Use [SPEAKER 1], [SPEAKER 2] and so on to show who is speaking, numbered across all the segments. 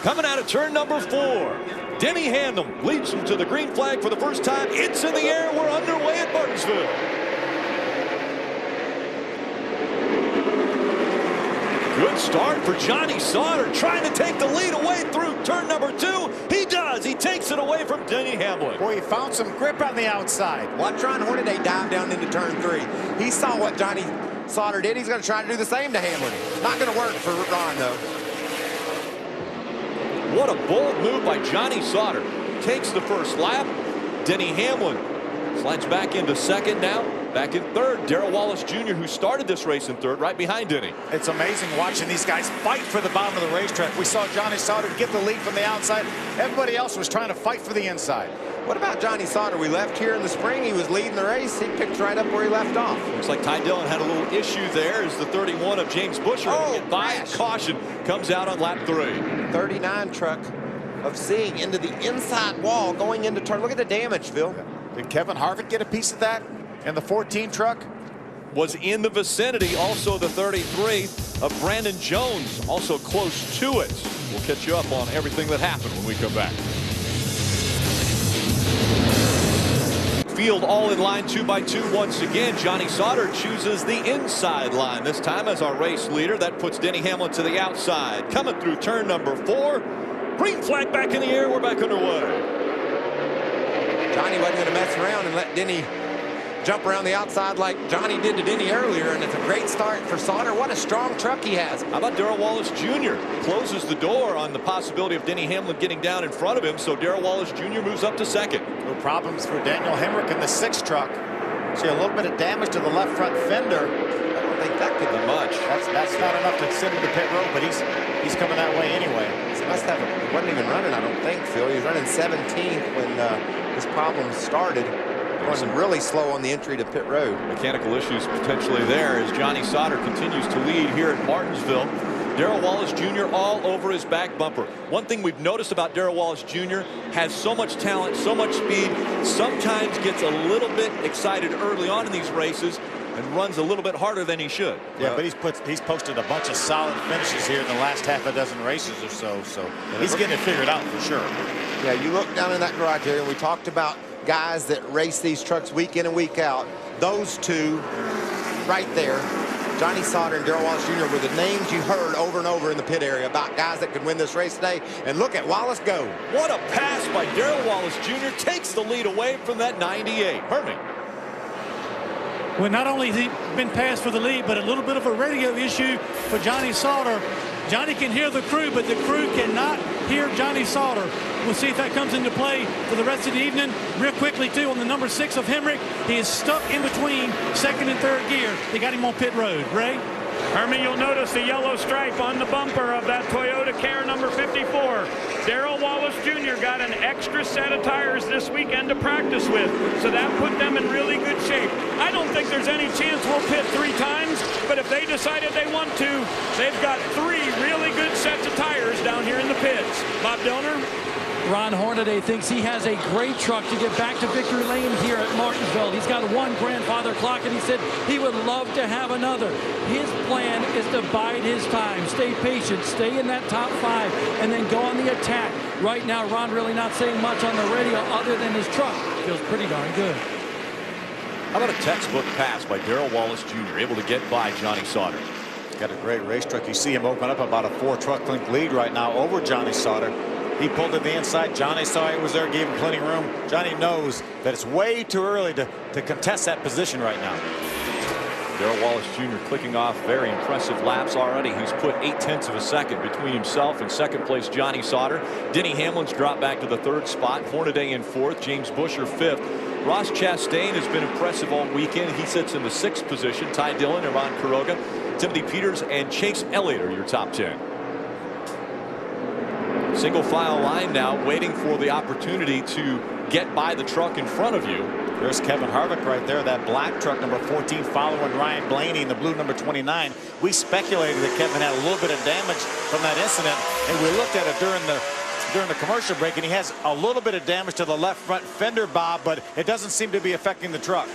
[SPEAKER 1] Coming out of turn number 4. Denny Hamlin leads him to the green flag for the first time. It's in the air. We're underway at Martinsville. Good start for Johnny Sauter, trying to take the lead away through turn number 2. He does. He takes it away from Denny Hamlin.
[SPEAKER 2] Boy, he found some grip on the outside.
[SPEAKER 3] Watch Ron Hornaday dive down into turn 3. He saw what Johnny Sauter did. He's going to try to do the same to Hamlin. Not going to work for Ron, though.
[SPEAKER 1] What a bold move by Johnny Sauter. Takes the first lap. Denny Hamlin slides back into second now. Back in third, Darrell Wallace Jr., who started this race in third, right behind Denny.
[SPEAKER 2] It's amazing watching these guys fight for the bottom of the racetrack. We saw Johnny Sauter get the lead from the outside. Everybody else was trying to fight for the inside.
[SPEAKER 3] What about Johnny Sauter? We left here in the spring. He was leading the race. He picked right up where he left off.
[SPEAKER 1] Looks like Ty Dillon had a little issue there as the 31 of James Busher. By caution comes out on lap 3.
[SPEAKER 3] 39 truck of Sieg into the inside wall going into turn. Look at the damage, Phil.
[SPEAKER 2] Did Kevin Harvick get a piece of that in the 14 truck?
[SPEAKER 1] Was in the vicinity. Also the 33 of Brandon Jones, also close to it. We'll catch you up on everything that happened when we come back. Field all in line 2x2 once again. Johnny Sauter chooses the inside line this time as our race leader. That puts Denny Hamlin to the outside. Coming through turn number 4. Green flag back in the air. We're back underway.
[SPEAKER 3] Johnny wasn't going to mess around and let Denny jump around the outside like Johnny did to Denny earlier, and it's a great start for Sauter. What a strong truck he has.
[SPEAKER 1] How about Darrell Wallace Jr. closes the door on the possibility of Denny Hamlin getting down in front of him, so Darrell Wallace Jr. moves up to second.
[SPEAKER 2] No problems for Daniel Hemrick in the 6 truck. See a little bit of damage to the left front fender.
[SPEAKER 3] I don't think that could be much.
[SPEAKER 2] That's not enough to send him to pit road, but he's coming that way anyway.
[SPEAKER 3] He must have he wasn't even running, I don't think, Phil. He was running 17th when his problems started. Going really slow on the entry to pit road.
[SPEAKER 1] Mechanical issues potentially there as Johnny Sauter continues to lead here at Martinsville. Darrell Wallace Jr. all over his back bumper. One thing we've noticed about Darrell Wallace Jr. has so much talent, so much speed, sometimes gets a little bit excited early on in these races and runs a little bit harder than he should.
[SPEAKER 2] Yeah, but he's posted a bunch of solid finishes here in the last half a dozen races or so he's getting it figured out for sure.
[SPEAKER 3] Yeah, you look down in that garage area, and we talked about guys that race these trucks week in and week out. Those two right there, Johnny Sauter and Darrell Wallace Jr. were the names you heard over and over in the pit area about guys that could win this race today. And look at Wallace go.
[SPEAKER 1] What a pass by Darrell Wallace Jr. Takes the lead away from that 98. Hermie.
[SPEAKER 4] Well, not only has he been passed for the lead, but a little bit of a radio issue for Johnny Sauter. Johnny can hear the crew, but the crew cannot hear Johnny Sauter. We'll see if that comes into play for the rest of the evening. Real quickly, too, on the number 6 of Hemrick, he is stuck in between second and third gear. They got him on pit road. Ray?
[SPEAKER 5] Hermie, you'll notice the yellow stripe on the bumper of that Toyota Care number 54. Darrell Wallace Jr. got an extra set of tires this weekend to practice with, so that put them in really good shape. I don't think there's any chance we'll pit 3 times, but if they decided they want to, they've got 3 really good sets of tires down here in the pits. Bob Dillner?
[SPEAKER 6] Ron Hornaday thinks he has a great truck to get back to victory lane here at Martinsville. He's got one grandfather clock, and he said he would love to have another. His plan is to bide his time, stay patient, stay in that top 5, and then go on the attack. Right now, Ron really not saying much on the radio other than his truck feels pretty darn good.
[SPEAKER 1] How about a textbook pass by Darrell Wallace Jr., able to get by Johnny Sauter.
[SPEAKER 2] He's got a great race truck. You see him open up about a 4-truck length lead right now over Johnny Sauter. He pulled to the inside. Johnny saw it was there, gave him plenty of room. Johnny knows that it's way too early to contest that position right now.
[SPEAKER 1] Darrell Wallace Jr. clicking off very impressive laps already. He's put 0.8 of a second between himself and second place Johnny Sauter. Denny Hamlin's dropped back to the 3rd spot. Hornaday in 4th. James Busher 5th. Ross Chastain has been impressive all weekend. He sits in the 6th position. Ty Dillon, Ivan Kroger, Timothy Peters, and Chase Elliott are your top 10. Single file line now, waiting for the opportunity to get by the truck in front of you.
[SPEAKER 2] There's Kevin Harvick right there, that black truck number 14 following Ryan Blaney in the blue number 29. We speculated that Kevin had a little bit of damage from that incident, and we looked at it during the commercial break, and he has a little bit of damage to the left front fender, Bob, but it doesn't seem to be affecting the truck.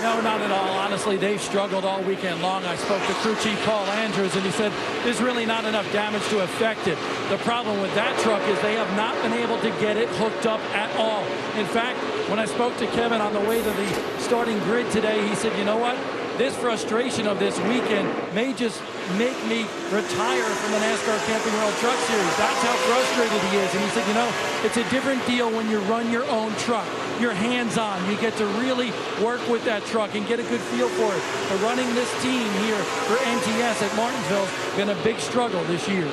[SPEAKER 6] No, not at all. Honestly, they've struggled all weekend long. I spoke to crew chief Paul Andrews, and he said there's really not enough damage to affect it. The problem with that truck is they have not been able to get it hooked up at all. In fact, when I spoke to Kevin on the way to the starting grid today, he said, you know what? This frustration of this weekend may just make me retire from the NASCAR Camping World Truck Series. That's how frustrated he is. And he said, you know, it's a different deal when you run your own truck. You're hands-on. You get to really work with that truck and get a good feel for it. But running this team here for NTS at Martinsville has been a big struggle this year.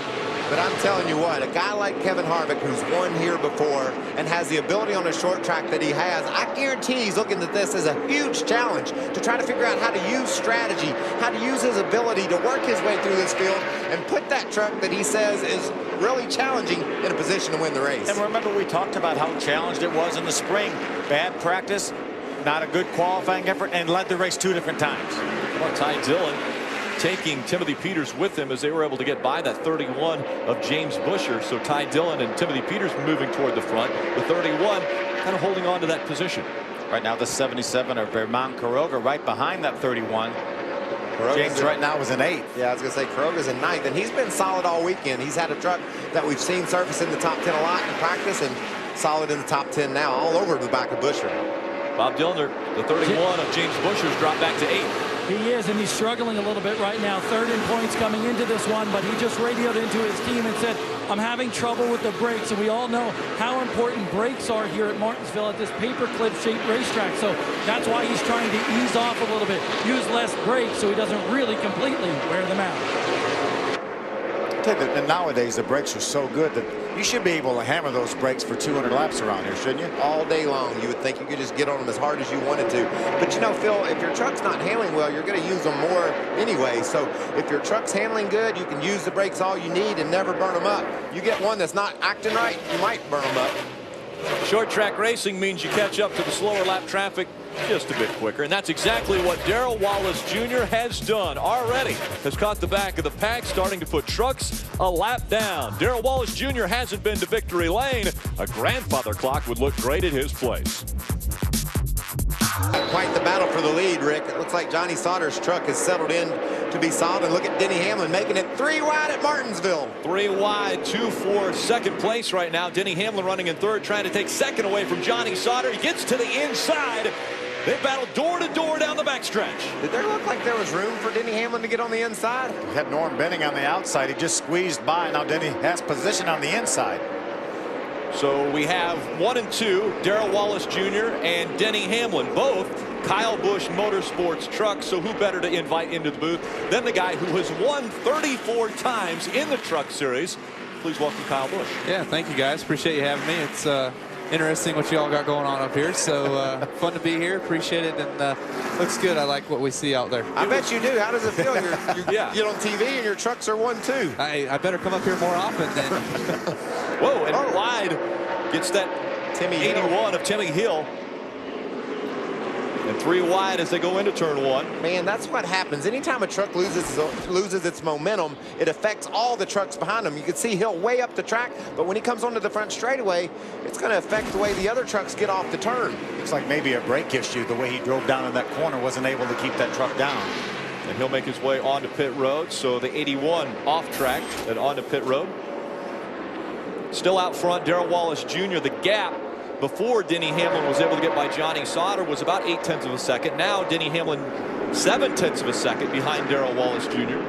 [SPEAKER 3] But I'm telling you what, a guy like Kevin Harvick, who's won here before and has the ability on a short track that he has, I guarantee he's looking at this as a huge challenge to try to figure out how to use strategy, how to use his ability to work his way through this field and put that truck that he says is really challenging in a position to win the race.
[SPEAKER 2] And remember, we talked about how challenged it was in the spring. Bad practice, not a good qualifying effort, and led the race 2 different times.
[SPEAKER 1] Well, Ty Dillon taking Timothy Peters with them as they were able to get by that 31 of James Busher. So Ty Dillon and Timothy Peters moving toward the front. The 31 kind of holding on to that position.
[SPEAKER 2] Right now, the 77 of Vermont Kroger right behind that 31.
[SPEAKER 3] James
[SPEAKER 2] right now is in 8th.
[SPEAKER 3] Yeah, I was going to say Kroger's in 9th, and he's been solid all weekend. He's had a truck that we've seen surface in the top 10 a lot in practice and solid in the top 10 now, all over the back of Busher.
[SPEAKER 1] Bob Dillner, the 31 of James Busher's dropped back to 8th.
[SPEAKER 6] He is, and he's struggling a little bit right now. 3rd in points coming into this one, but he just radioed into his team and said, I'm having trouble with the brakes. And we all know how important brakes are here at Martinsville at this paperclip shaped racetrack. So that's why he's trying to ease off a little bit, use less brakes so he doesn't really completely wear them out.
[SPEAKER 2] And nowadays the brakes are so good that you should be able to hammer those brakes for 200 laps around here, shouldn't you?
[SPEAKER 3] All day long. You would think you could just get on them as hard as you wanted to. But you know, Phil, if your truck's not handling well, you're going to use them more anyway. So if your truck's handling good, you can use the brakes all you need and never burn them up. You get one that's not acting right, you might burn them up.
[SPEAKER 1] Short track racing means you catch up to the slower lap traffic just a bit quicker, and that's exactly what Darrell Wallace Jr. has done already. Has caught the back of the pack, starting to put trucks a lap down. Darrell Wallace Jr. hasn't been to victory lane. A grandfather clock would look great at his place.
[SPEAKER 3] Quite the battle for the lead, Rick. It looks like Johnny Sauter's truck has settled in to be solid. And look at Denny Hamlin making it 3 wide at Martinsville.
[SPEAKER 1] 3 wide, 2 for second place right now. Denny Hamlin running in 3rd, trying to take 2nd away from Johnny Sauter. He gets to the inside. They battle door to door down the backstretch.
[SPEAKER 3] Did there look like there was room for Denny Hamlin to get on the inside?
[SPEAKER 2] He had Norm Benning on the outside. He just squeezed by. Now Denny has position on the inside.
[SPEAKER 1] So we have 1 and 2, Darrell Wallace Jr. and Denny Hamlin, both Kyle Busch Motorsports trucks. So who better to invite into the booth than the guy who has won 34 times in the Truck Series. Please welcome Kyle Busch.
[SPEAKER 7] Yeah, thank you guys. Appreciate you having me. It's interesting what you all got going on up here. So fun to be here. Appreciate it. And looks good. I like what we see out there.
[SPEAKER 3] I bet you do. How does it feel? You
[SPEAKER 1] Yeah.
[SPEAKER 3] get on TV and your trucks are 1-2.
[SPEAKER 7] I better come up here more often then.
[SPEAKER 1] Whoa, and wide gets that
[SPEAKER 3] Timmy
[SPEAKER 1] 81 of Timmy Hill. And 3 wide as they go into turn 1.
[SPEAKER 3] Man, that's what happens. Anytime a truck loses its momentum, it affects all the trucks behind him. You can see Hill way up the track, but when he comes onto the front straightaway, it's going to affect the way the other trucks get off the turn.
[SPEAKER 2] Looks like maybe a brake issue. The way he drove down in that corner wasn't able to keep that truck down.
[SPEAKER 1] And he'll make his way onto pit road. So the 81 off track and onto pit road. Still out front, Darrell Wallace Jr. The gap before Denny Hamlin was able to get by Johnny Sauter was about 0.8 of a second. Now Denny Hamlin 0.7 of a second behind Darrell Wallace Jr.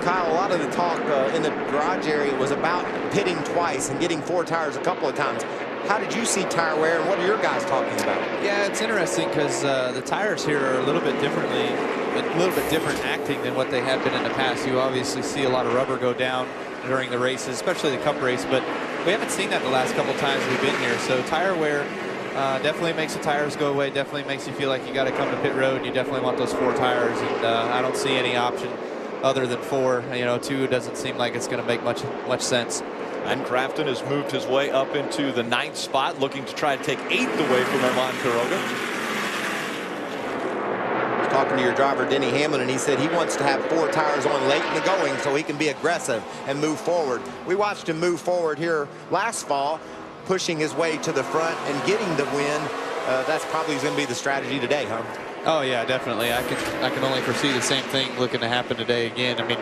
[SPEAKER 3] Kyle, a lot of the talk in the garage area was about pitting twice and getting 4 tires a couple of times. How did you see tire wear, and what are your guys talking about?
[SPEAKER 7] Yeah, it's interesting because the tires here are a little bit different acting than what they have been in the past. You obviously see a lot of rubber go down during the races, especially the Cup race, but we haven't seen that the last couple times we've been here. So tire wear definitely makes the tires go away, definitely makes you feel like you got to come to pit road, and you definitely want those 4 tires, and I don't see any option other than 4. You know, 2 doesn't seem like it's going to make much sense.
[SPEAKER 1] And Crafton has moved his way up into the 9th spot, looking to try to take 8th away from Vermont Kroger.
[SPEAKER 3] Talking to your driver, Denny Hamlin, and he said he wants to have 4 tires on late in the going so he can be aggressive and move forward. We watched him move forward here last fall, pushing his way to the front and getting the win. That's probably going to be the strategy today, huh?
[SPEAKER 7] Oh yeah, definitely. I can only foresee the same thing looking to happen today again. I mean,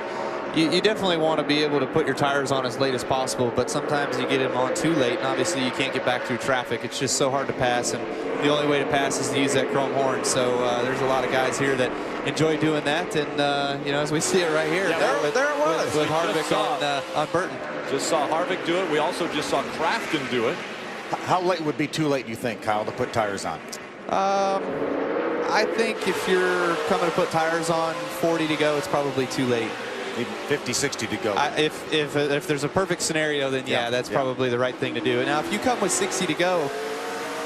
[SPEAKER 7] you definitely want to be able to put your tires on as late as possible, but sometimes you get them on too late, and obviously you can't get back through traffic. It's just so hard to pass, and the only way to pass is to use that chrome horn. So there's a lot of guys here that enjoy doing that, and you know, as we see it right here,
[SPEAKER 3] Yeah, there it was.
[SPEAKER 7] with Harvick on Burton.
[SPEAKER 1] Just saw Harvick do it. We also just saw Crafton do it.
[SPEAKER 2] How late would be too late, you think, Kyle, to put tires on?
[SPEAKER 7] I think if you're coming to put tires on 40 to go, it's probably too late.
[SPEAKER 2] Even 50, 60 to go.
[SPEAKER 7] If there's a perfect scenario, then yeah, that's probably the right thing to do. Now, if you come with 60 to go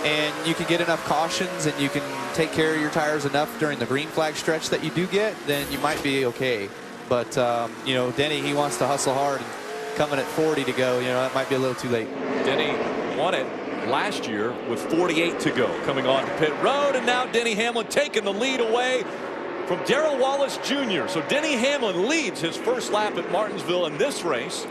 [SPEAKER 7] and you can get enough cautions and you can take care of your tires enough during the green flag stretch that you do get, then you might be okay. But, you know, Denny, he wants to hustle hard, and coming at 40 to go, you know, that might be a little too late.
[SPEAKER 1] Denny won it last year with 48 to go coming on to pit road, and now Denny Hamlin taking the lead away from Darrell Wallace Jr. So Denny Hamlin leads his first lap at Martinsville in this race.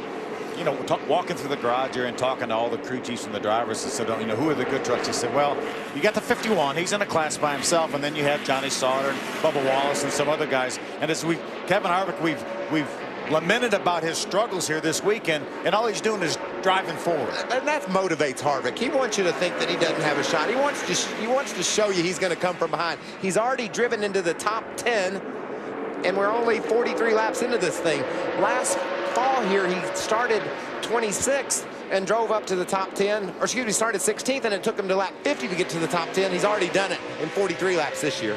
[SPEAKER 2] You know, walking through the garage here and talking to all the crew chiefs and the drivers, and said, you know, who are the good trucks? He said, well, you got the 51. He's in a class by himself, and then you have Johnny Sauter and Bubba Wallace and some other guys. And as Kevin Harvick, we've lamented about his struggles here this weekend, and all he's doing is driving forward.
[SPEAKER 3] And that motivates Harvick. He wants you to think that he doesn't have a shot. He wants to show you he's going to come from behind. He's already driven into the top 10, and we're only 43 laps into this thing. Last fall here, he started 26th and drove up to the top 10, or excuse me, started 16th, and it took him to lap 50 to get to the top 10. He's already done it in 43 laps this year.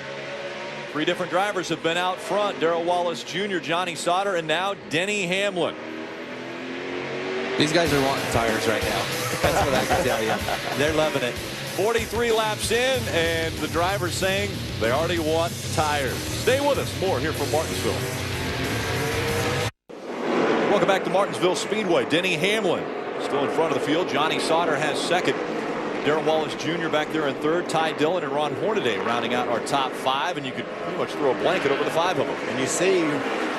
[SPEAKER 1] 3 different drivers have been out front. Darrell Wallace Jr., Johnny Sauter, and now Denny Hamlin.
[SPEAKER 7] These guys are wanting tires right now. That's what I can tell you. They're loving it.
[SPEAKER 1] 43 laps in, and the driver's saying they already want tires. Stay with us. More here from Martinsville. Welcome back to Martinsville Speedway. Denny Hamlin still in front of the field. Johnny Sauter has second. Darrell Wallace Jr. back there in third. Ty Dillon and Ron Hornaday rounding out our top 5, and you could pretty much throw a blanket over the 5 of them.
[SPEAKER 3] And you see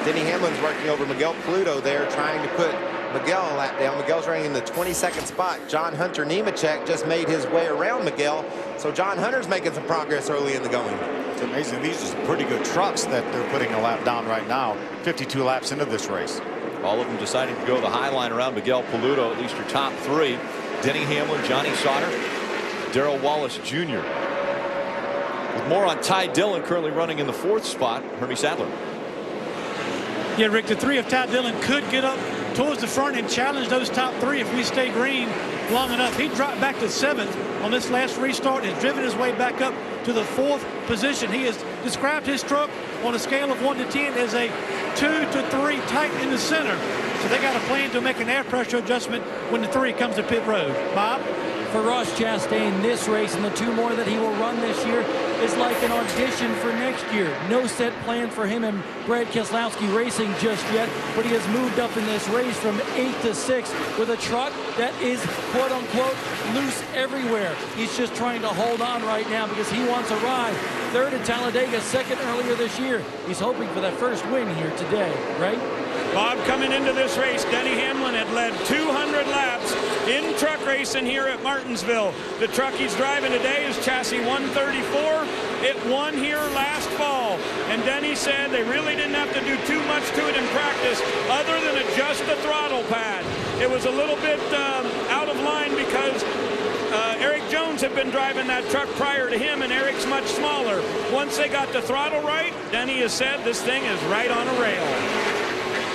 [SPEAKER 3] Denny Hamlin's working over Miguel Pluto there, trying to put Miguel a lap down. Miguel's running in the 22nd spot. John Hunter Nemechek just made his way around Miguel, so John Hunter's making some progress early in the going.
[SPEAKER 2] It's amazing. These are some pretty good trucks that they're putting a lap down right now. 52 laps into this race.
[SPEAKER 1] All of them deciding to go the high line around Miguel Pluto, at least your top 3. Denny Hamlin, Johnny Sauter, Darrell Wallace Jr. With more on Ty Dillon, currently running in the 4th spot, Hermie Sadler.
[SPEAKER 4] Yeah, Rick, the 3 of Ty Dillon could get up towards the front and challenge those top 3 if we stay green long enough. He dropped back to 7th on this last restart and has driven his way back up to the 4th position. He has described his truck on a scale of 1 to 10 as a 2 to 3 tight in the center. So they got a plan to make an air pressure adjustment when the 3 comes to pit road. Bob?
[SPEAKER 6] For Ross Chastain, this race and the 2 more that he will run this year is like an audition for next year. No set plan for him and Brad Keselowski racing just yet, but he has moved up in this race from 8 to 6 with a truck that is quote-unquote loose everywhere. He's just trying to hold on right now because he wants a ride. 3rd at Talladega, 2nd earlier this year. He's hoping for that first win here today, right?
[SPEAKER 5] Bob, coming into this race, Denny Hamlin had led 200 laps in truck racing here at Martinsville. The truck he's driving today is chassis 134. It won here last fall. And Denny said they really didn't have to do too much to it in practice other than adjust the throttle pad. It was a little bit out of line because Eric Jones had been driving that truck prior to him, and Eric's much smaller. Once they got the throttle right, Denny has said this thing is right on a rail.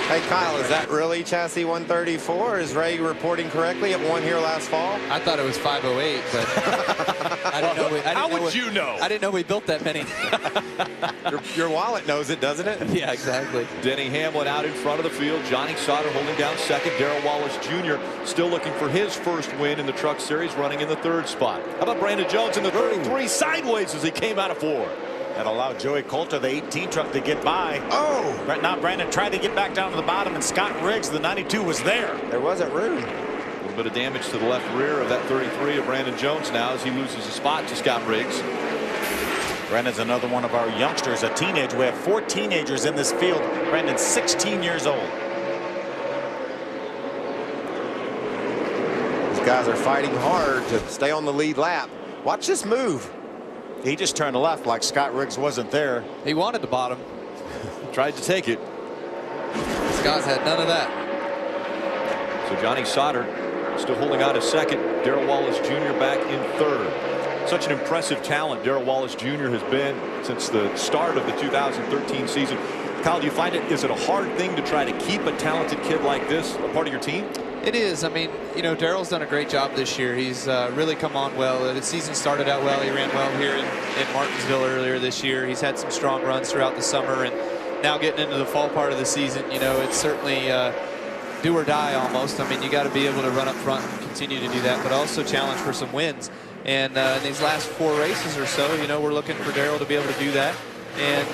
[SPEAKER 3] Hey, Kyle, is that really chassis 134? Is Ray reporting correctly? It won here last fall?
[SPEAKER 7] I thought it was 508, but I didn't know.
[SPEAKER 1] How would you know?
[SPEAKER 7] I didn't know we built that many.
[SPEAKER 3] Your wallet knows it, doesn't it?
[SPEAKER 7] Yeah, exactly.
[SPEAKER 1] Denny Hamlin out in front of the field. Johnny Sauter holding down 2nd. Darrell Wallace Jr. still looking for his first win in the Truck Series, running in the 3rd spot. How about Brandon Jones in the 33 sideways as he came out of 4?
[SPEAKER 2] That allowed Joey Coulter, the 18 truck, to get by.
[SPEAKER 3] Oh!
[SPEAKER 2] Right now, Brandon tried to get back down to the bottom, and Scott Riggs, the 92, was there.
[SPEAKER 3] There wasn't room.
[SPEAKER 1] A little bit of damage to the left rear of that 33 of Brandon Jones now as he loses a spot to Scott Riggs.
[SPEAKER 2] Brandon's another one of our youngsters, a teenager. We have 4 teenagers in this field. Brandon's 16 years old.
[SPEAKER 3] These guys are fighting hard to stay on the lead lap. Watch this move.
[SPEAKER 2] He just turned left like Scott Riggs wasn't there.
[SPEAKER 7] He wanted the bottom.
[SPEAKER 1] Tried to take it.
[SPEAKER 7] Scott had none of that.
[SPEAKER 1] So Johnny Sauter still holding on to second. Darrell Wallace Jr. back in third. Such an impressive talent Darrell Wallace Jr. has been since the start of the 2013 season. Kyle, do you find is it a hard thing to try to keep a talented kid like this a part of your team?
[SPEAKER 7] It is. I mean, you know, Darrell's done a great job this year. He's really come on well. The season started out well. He ran well here in Martinsville earlier this year. He's had some strong runs throughout the summer, and now getting into the fall part of the season, you know, it's certainly do or die almost. I mean, you got to be able to run up front and continue to do that, but also challenge for some wins. And in these last 4 races or so, you know, we're looking for Darrell to be able to do that. And,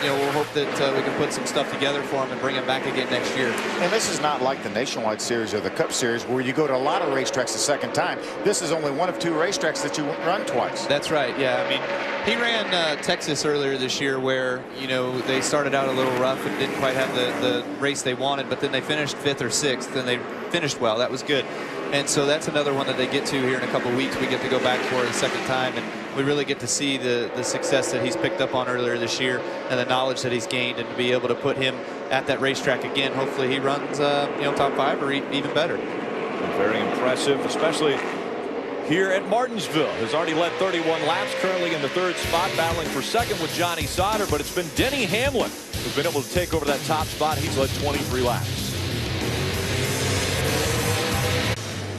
[SPEAKER 7] you know, we'll hope that we can put some stuff together for him and bring him back again next year.
[SPEAKER 2] And this is not like the Nationwide Series or the Cup Series where you go to a lot of racetracks the second time. This is only one of 2 racetracks that you run twice.
[SPEAKER 7] That's right. Yeah. I mean, he ran Texas earlier this year where, you know, they started out a little rough and didn't quite have the race they wanted, but then they finished 5th or 6th and they finished well. That was good. And so that's another one that they get to here in a couple weeks. We get to go back for the second time, and we really get to see the success that he's picked up on earlier this year and the knowledge that he's gained, and to be able to put him at that racetrack again. Hopefully he runs you know, top 5 or even better.
[SPEAKER 1] Very impressive, especially here at Martinsville. Has already led 31 laps, currently in the 3rd spot, battling for second with Johnny Sauter, but it's been Denny Hamlin who's been able to take over that top spot. He's led 23 laps.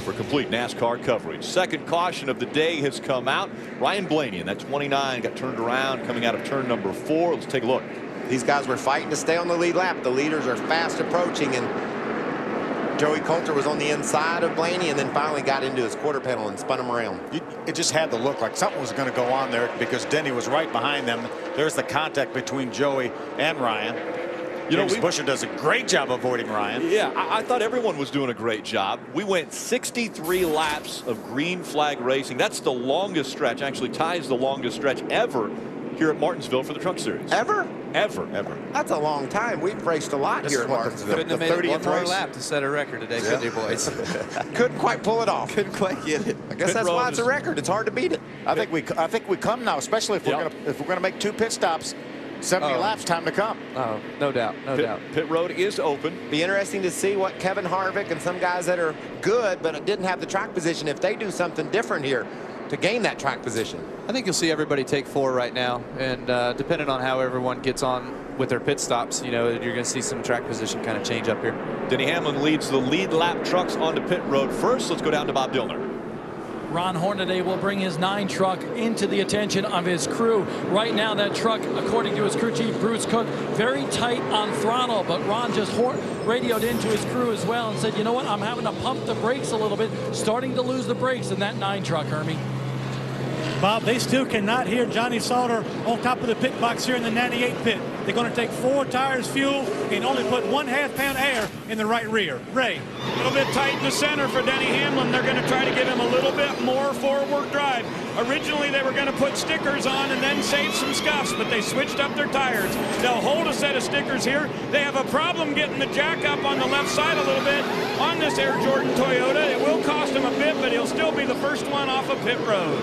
[SPEAKER 1] For complete NASCAR coverage, second caution of the day has come out. Ryan Blaney in that 29 got turned around coming out of turn number 4. Let's take a look.
[SPEAKER 3] These guys were fighting to stay on the lead lap. The leaders are fast approaching, and Joey Coulter was on the inside of Blaney and then finally got into his quarter panel and spun him around.
[SPEAKER 2] It just had to look like something was going to go on there because Denny was right behind them. There's the contact between Joey and Ryan. You know, Busher does a great job avoiding Ryan.
[SPEAKER 1] Yeah, I thought everyone was doing a great job. We went 63 laps of green flag racing. That's the longest stretch, actually ties the longest stretch ever here at Martinsville for the Truck Series.
[SPEAKER 3] Ever?
[SPEAKER 1] Ever.
[SPEAKER 3] That's a long time. We've raced a lot here at Martinsville.
[SPEAKER 7] Couldn't have made it one more lap to set a record today, could they, boys?
[SPEAKER 3] Couldn't quite pull it off.
[SPEAKER 7] Couldn't quite get it.
[SPEAKER 3] I guess that's why it's a record. It's hard to beat it.
[SPEAKER 2] I think we come now, especially if we're gonna make 2 pit stops. 70 laps, time to come.
[SPEAKER 7] Oh, no doubt, no doubt.
[SPEAKER 1] Pit road is open.
[SPEAKER 3] Be interesting to see what Kevin Harvick and some guys that are good but didn't have the track position, if they do something different here to gain that track position.
[SPEAKER 7] I think you'll see everybody take 4 right now, and depending on how everyone gets on with their pit stops, you know, you're going to see some track position kind of change up here.
[SPEAKER 1] Denny Hamlin leads the lead lap trucks onto pit road first. Let's go down to Bob Dillner.
[SPEAKER 6] Ron Hornaday will bring his 9 truck into the attention of his crew. Right now, that truck, according to his crew chief, Bruce Cook, very tight on throttle, but Ron just radioed into his crew as well and said, you know what, I'm having to pump the brakes a little bit, starting to lose the brakes in that 9 truck, Hermie.
[SPEAKER 4] Bob, they still cannot hear Johnny Sauter on top of the pit box here in the 98 pit. They're going to take 4 tires fuel and only put 1/2 pound air in the right rear. Ray.
[SPEAKER 5] A little bit tight in the center for Denny Hamlin. They're going to try to give him a little bit more forward drive. Originally, they were going to put stickers on and then save some scuffs, but they switched up their tires. They'll hold a set of stickers here. They have a problem getting the jack up on the left side a little bit on this Air Jordan Toyota. It will cost him a bit, but he'll still be the first one off of pit road.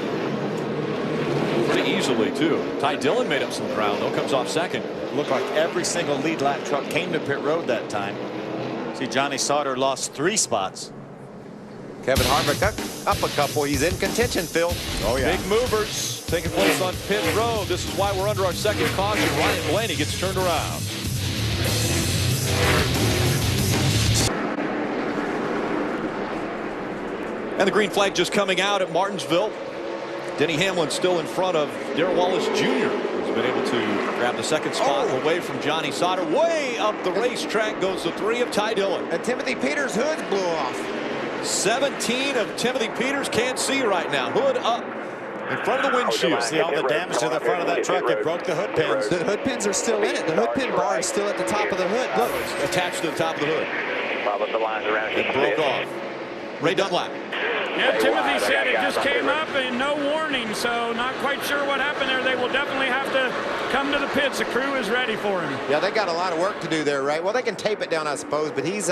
[SPEAKER 1] Pretty easily, too. Ty Dillon made up some ground, though, comes off second.
[SPEAKER 2] Looked like every single lead lap truck came to pit road that time. See, Johnny Sauter lost 3 spots.
[SPEAKER 3] Kevin Harvick up a couple. He's in contention, Phil.
[SPEAKER 2] Oh, yeah.
[SPEAKER 1] Big movers taking place on pit road. This is why we're under our second caution. Ryan Blaney gets turned around. And the green flag just coming out at Martinsville. Denny Hamlin still in front of Darrell Wallace Jr., who's been able to grab the second spot away from Johnny Sauter. Way up the racetrack goes the 3 of Ty Dillon.
[SPEAKER 3] And Timothy Peters' hood blew off.
[SPEAKER 1] 17 of Timothy Peters can't see right now. Hood up in front of the windshield.
[SPEAKER 2] See all the damage to the front of that truck. It broke the hood pins.
[SPEAKER 7] The hood pins are still in it. The hood pin bar is still at the top of the hood. Look.
[SPEAKER 1] It's attached to the top of the hood.
[SPEAKER 8] Follow the lines around.
[SPEAKER 1] It broke off. Ray Dunlap.
[SPEAKER 5] Yeah, Timothy said it just came up and no warning, so not quite sure what happened there. They will definitely have to come to the pits. The crew is ready for him.
[SPEAKER 3] Yeah, they got a lot of work to do there, right? Well, they can tape it down, I suppose, but he's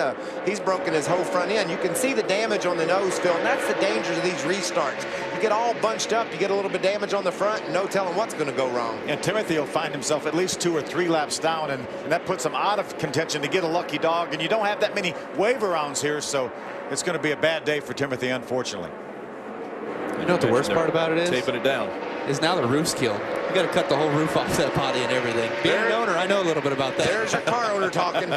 [SPEAKER 3] broken his whole front end. You can see the damage on the nose, Phil, and that's the dangers of these restarts. You get all bunched up, you get a little bit of damage on the front, and no telling what's going to go wrong.
[SPEAKER 2] And Timothy will find himself at least 2 or 3 laps down, and that puts him out of contention to get a lucky dog. And you don't have that many waiver rounds here, so it's going to be a bad day for Timothy, unfortunately.
[SPEAKER 7] You know what the worst part about it is?
[SPEAKER 1] Taping it down.
[SPEAKER 7] Is now the roof's killed. You got to cut the whole roof off that body and everything. Being an owner, I know a little bit about that.
[SPEAKER 3] There's your car owner talking.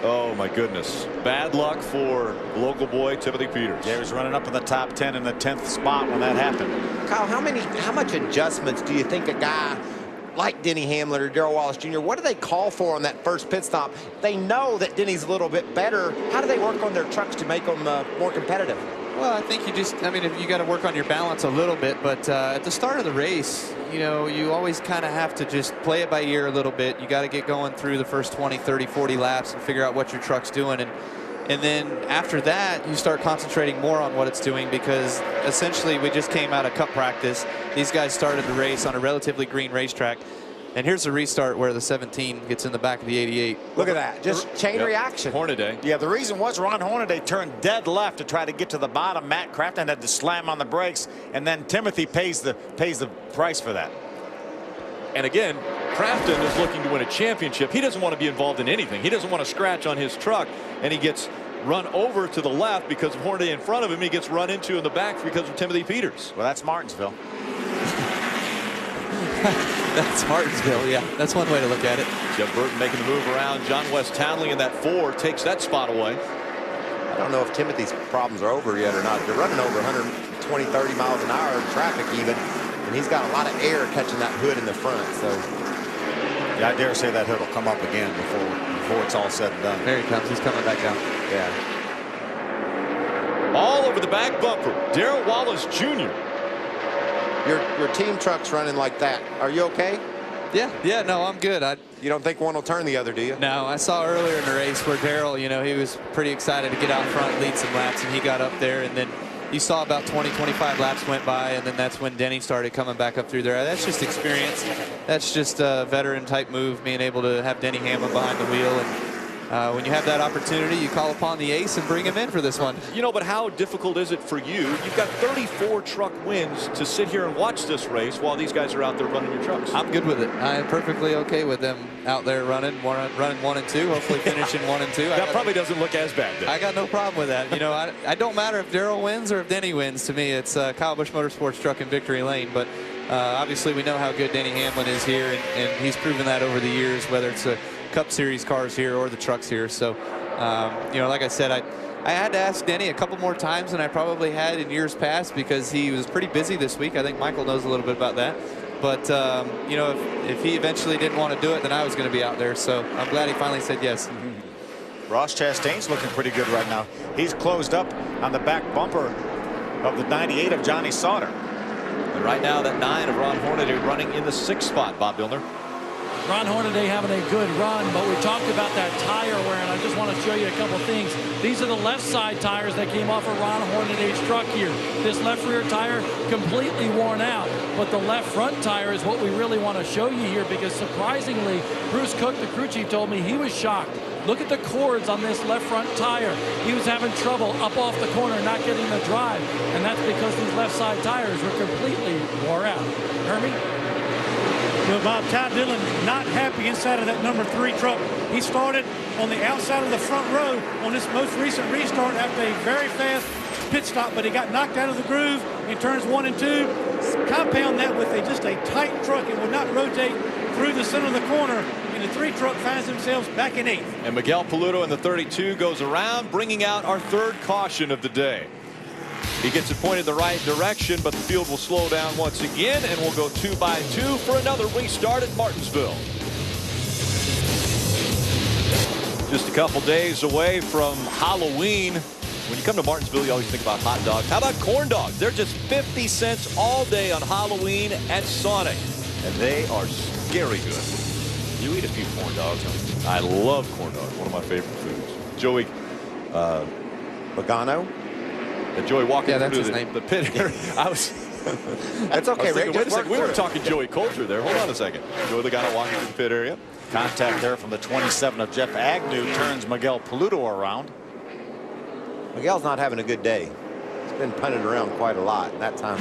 [SPEAKER 1] Oh my goodness. Bad luck for local boy Timothy Peters.
[SPEAKER 2] Yeah, he was running up in the top 10 in the 10th spot when that happened.
[SPEAKER 3] Kyle, how much adjustments do you think a guy like Denny Hamlin or Darrell Wallace Jr., what do they call for on that first pit stop? They know that Denny's a little bit better. How do they work on their trucks to make them more competitive?
[SPEAKER 7] Well, I think you got to work on your balance a little bit, but at the start of the race, you always kind of have to just play it by ear a little bit. You got to get going through the first 20, 30, 40 laps and figure out what your truck's doing. And then after that, you start concentrating more on what it's doing, because essentially we just came out of cup practice. These guys started the race on a relatively green racetrack. And here's the restart where the 17 gets in the back of the 88.
[SPEAKER 3] Look at that. Just chain reaction.
[SPEAKER 1] Hornaday.
[SPEAKER 2] Yeah, the reason was Ron Hornaday turned dead left to try to get to the bottom. Matt Crafton had to slam on the brakes, and then Timothy pays the price for that.
[SPEAKER 1] And again, Crafton is looking to win a championship. He doesn't want to be involved in anything. He doesn't want to scratch on his truck, and he gets run over to the left because of Hornaday in front of him. He gets run into in the back because of Timothy Peters.
[SPEAKER 2] Well, that's Martinsville.
[SPEAKER 7] That's Martinsville, yeah. That's one way to look at it.
[SPEAKER 1] Jeff Burton making the move around. John West Townley in that 4 takes that spot away.
[SPEAKER 3] I don't know if Timothy's problems are over yet or not. They're running over 120, 30 miles an hour in traffic even, and he's got a lot of air catching that hood in the front. So,
[SPEAKER 2] yeah, I dare say that hood will come up again before it's all said and done.
[SPEAKER 7] There he comes. He's coming back down.
[SPEAKER 3] Yeah.
[SPEAKER 1] All over the back bumper. Darrell Wallace Jr.
[SPEAKER 3] Your team truck's running like that. Are you okay?
[SPEAKER 7] Yeah, no, I'm good.
[SPEAKER 3] You don't think one will turn the other, do you?
[SPEAKER 7] No, I saw earlier in the race where Darrell, he was pretty excited to get out front, lead some laps, and he got up there, and then you saw about 20, 25 laps went by, and then that's when Denny started coming back up through there. That's just experience. That's just a veteran type move, being able to have Denny Hamlin behind the wheel. And when you have that opportunity, you call upon the ace and bring him in for this one.
[SPEAKER 1] But how difficult is it for you? You've got 34 truck wins to sit here and watch this race while these guys are out there running your trucks.
[SPEAKER 7] I'm good with it. I am perfectly okay with them out there running 1 and 2, hopefully finishing 1 and 2.
[SPEAKER 1] That probably doesn't look as bad then.
[SPEAKER 7] I got no problem with that. I don't matter if Darrell wins or if Denny wins. To me, it's Kyle Busch Motorsports truck in victory lane. But obviously we know how good Denny Hamlin is here, and he's proven that over the years, whether it's a Cup Series cars here or the trucks here. So, like I said, I had to ask Denny a couple more times than I probably had in years past, because he was pretty busy this week. I think Michael knows a little bit about that. But, if he eventually didn't want to do it, then I was going to be out there. So I'm glad he finally said yes.
[SPEAKER 2] Ross Chastain's looking pretty good right now. He's closed up on the back bumper of the 98 of Johnny Sauter.
[SPEAKER 1] And right now, that 9 of Ron Hornaday running in the 6th spot, Bob Billner.
[SPEAKER 6] Ron Hornaday having a good run, but we talked about that tire wear, and I just want to show you a couple things. These are the left side tires that came off of Ron Hornaday's truck here. This left rear tire completely worn out, but the left front tire is what we really want to show you here, because surprisingly, Bruce Cook, the crew chief, told me he was shocked. Look at the cords on this left front tire. He was having trouble up off the corner, not getting the drive, and that's because these left side tires were completely wore out. Hermie?
[SPEAKER 4] Well, Bob, Ty Dillon not happy inside of that number 3 truck. He started on the outside of the front row on this most recent restart after a very fast pit stop, but he got knocked out of the groove in turns 1 and 2. Compound that with just a tight truck. It will not rotate through the center of the corner, and the 3 truck finds themselves back in 8th.
[SPEAKER 1] And Miguel Paluto in the 32 goes around, bringing out our 3rd caution of the day. He gets it pointed the right direction, but the field will slow down once again, and we'll go 2 by 2 for another restart at Martinsville. Just a couple days away from Halloween. When you come to Martinsville, you always think about hot dogs. How about corn dogs? They're just 50 cents all day on Halloween at Sonic, and they are scary good. You eat a few corn dogs. I love corn dogs. One of my favorite foods. Joey,
[SPEAKER 3] Logano?
[SPEAKER 1] Joey walking
[SPEAKER 7] that's
[SPEAKER 1] through
[SPEAKER 7] his name.
[SPEAKER 1] the pit area.
[SPEAKER 3] That's okay, Ray.
[SPEAKER 1] Wait a
[SPEAKER 3] Just
[SPEAKER 1] second. We
[SPEAKER 3] work
[SPEAKER 1] were
[SPEAKER 3] through it.
[SPEAKER 1] talking Joey Coulter there. Hold on a second. Joey, the guy walking through the pit area.
[SPEAKER 2] Contact there from the 27 of Jeff Agnew turns Miguel Paluto around.
[SPEAKER 3] Miguel's not having a good day. He's been punted around quite a lot. And that time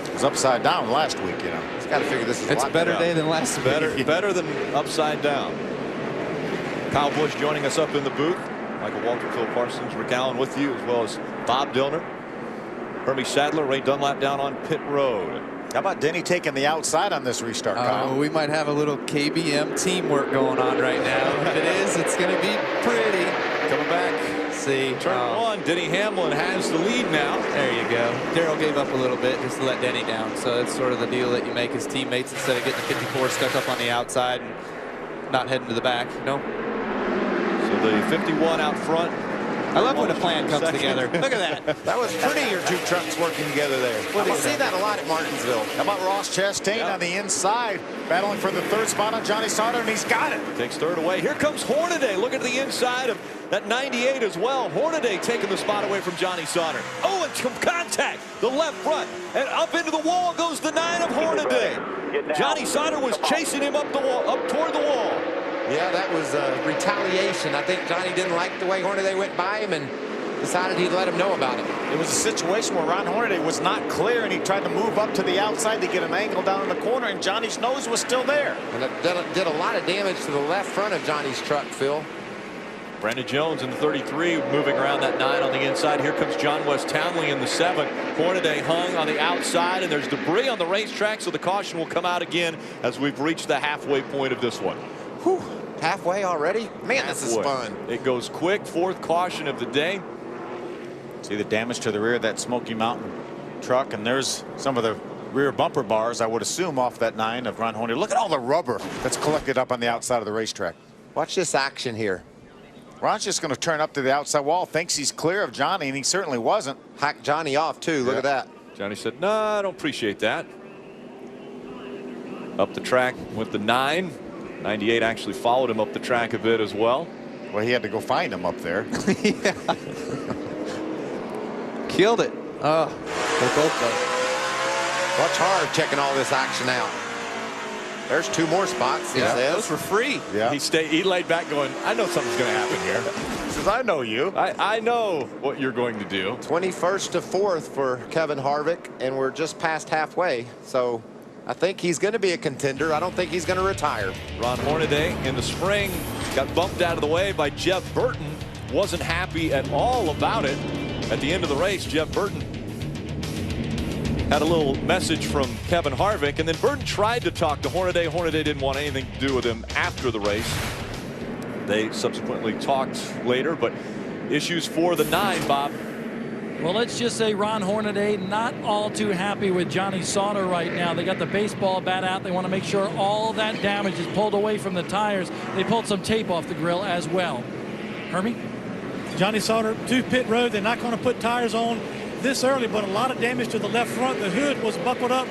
[SPEAKER 2] It was upside down last week, you know.
[SPEAKER 3] he's got to figure this is
[SPEAKER 7] It's
[SPEAKER 3] a lot
[SPEAKER 7] better day than last week.
[SPEAKER 1] Better than upside down. Kyle Busch joining us up in the booth. Michael Walter, Phil Parsons, Rick Allen with you, as well as Bob Dillner, Hermie Sadler, Ray Dunlap down on pit road.
[SPEAKER 2] How about Denny taking the outside on this restart, Kyle?
[SPEAKER 7] We might have a little KBM teamwork going on right now. If it is, it's going to be pretty.
[SPEAKER 1] Coming back.
[SPEAKER 7] See.
[SPEAKER 1] Turn one. Denny Hamlin has the lead now.
[SPEAKER 7] There you go. Darrell gave up a little bit just to let Denny down. So that's sort of the deal that you make as teammates instead of getting the 54 stuck up on the outside and not heading to the back. No.
[SPEAKER 1] So the 51 out front.
[SPEAKER 7] I love when a plan comes together. Look at that.
[SPEAKER 3] That was pretty, your two trucks working together there. Well, we see that a lot at Martinsville.
[SPEAKER 2] How about Ross Chastain on the inside, battling for the third spot on Johnny Sauter, and he's got it.
[SPEAKER 1] Takes third away. Here comes Hornaday. Look at the inside of that 98 as well. Hornaday taking the spot away from Johnny Sauter. Oh, and some contact. The left front. And up into the wall goes the 9 of Hornaday. Johnny Sauter was chasing him up the wall, up toward the wall.
[SPEAKER 3] Yeah, that was retaliation. I think Johnny didn't like the way Hornaday went by him and decided he'd let him know about it.
[SPEAKER 2] It was a situation where Ron Hornaday was not clear, and he tried to move up to the outside to get an angle down in the corner, and Johnny's nose was still there.
[SPEAKER 3] And it did a lot of damage to the left front of Johnny's truck, Phil.
[SPEAKER 1] Brandon Jones in the 33 moving around that 9 on the inside. Here comes John West Townley in the 7. Hornaday hung on the outside, and there's debris on the racetrack, so the caution will come out again as we've reached the halfway point of this one.
[SPEAKER 3] Whew. Halfway already? Man, this is fun.
[SPEAKER 1] It goes quick. Fourth caution of the day.
[SPEAKER 2] See the damage to the rear of that Smoky Mountain truck, and there's some of the rear bumper bars, I would assume, off that 9 of Ron Hornaday. Look at all the rubber that's collected up on the outside of the racetrack.
[SPEAKER 3] Watch this action here.
[SPEAKER 2] Ron's just going to turn up to the outside wall, thinks he's clear of Johnny, and he certainly wasn't.
[SPEAKER 3] Hacked Johnny off, too. Look at that.
[SPEAKER 1] Johnny said, no, I don't appreciate that. Up the track with the 9. 98 actually followed him up the track a bit as well.
[SPEAKER 2] Well, he had to go find him up there.
[SPEAKER 7] Yeah. Killed it. Oh, they're both though.
[SPEAKER 3] Watch hard checking all this action out. There's 2 more spots.
[SPEAKER 7] Yeah, those were free.
[SPEAKER 2] Yeah.
[SPEAKER 1] He laid back going, I know something's going to happen here.
[SPEAKER 2] He says, I know you.
[SPEAKER 1] I know what you're going to do.
[SPEAKER 3] 21st to 4th for Kevin Harvick, and we're just past halfway. So I think he's going to be a contender. I don't think he's going to retire.
[SPEAKER 1] Ron Hornaday in the spring got bumped out of the way by Jeff Burton. Wasn't happy at all about it. At the end of the race, Jeff Burton had a little message from Kevin Harvick, and then Burton tried to talk to Hornaday. Hornaday didn't want anything to do with him after the race. They subsequently talked later, but issues for the 9, Bob.
[SPEAKER 6] Well, let's just say Ron Hornaday not all too happy with Johnny Sauter right now. They got the baseball bat out. They want to make sure all that damage is pulled away from the tires. They pulled some tape off the grill as well. Hermie?
[SPEAKER 4] Johnny Sauter to pit road. They're not going to put tires on this early, but a lot of damage to the left front. The hood was buckled up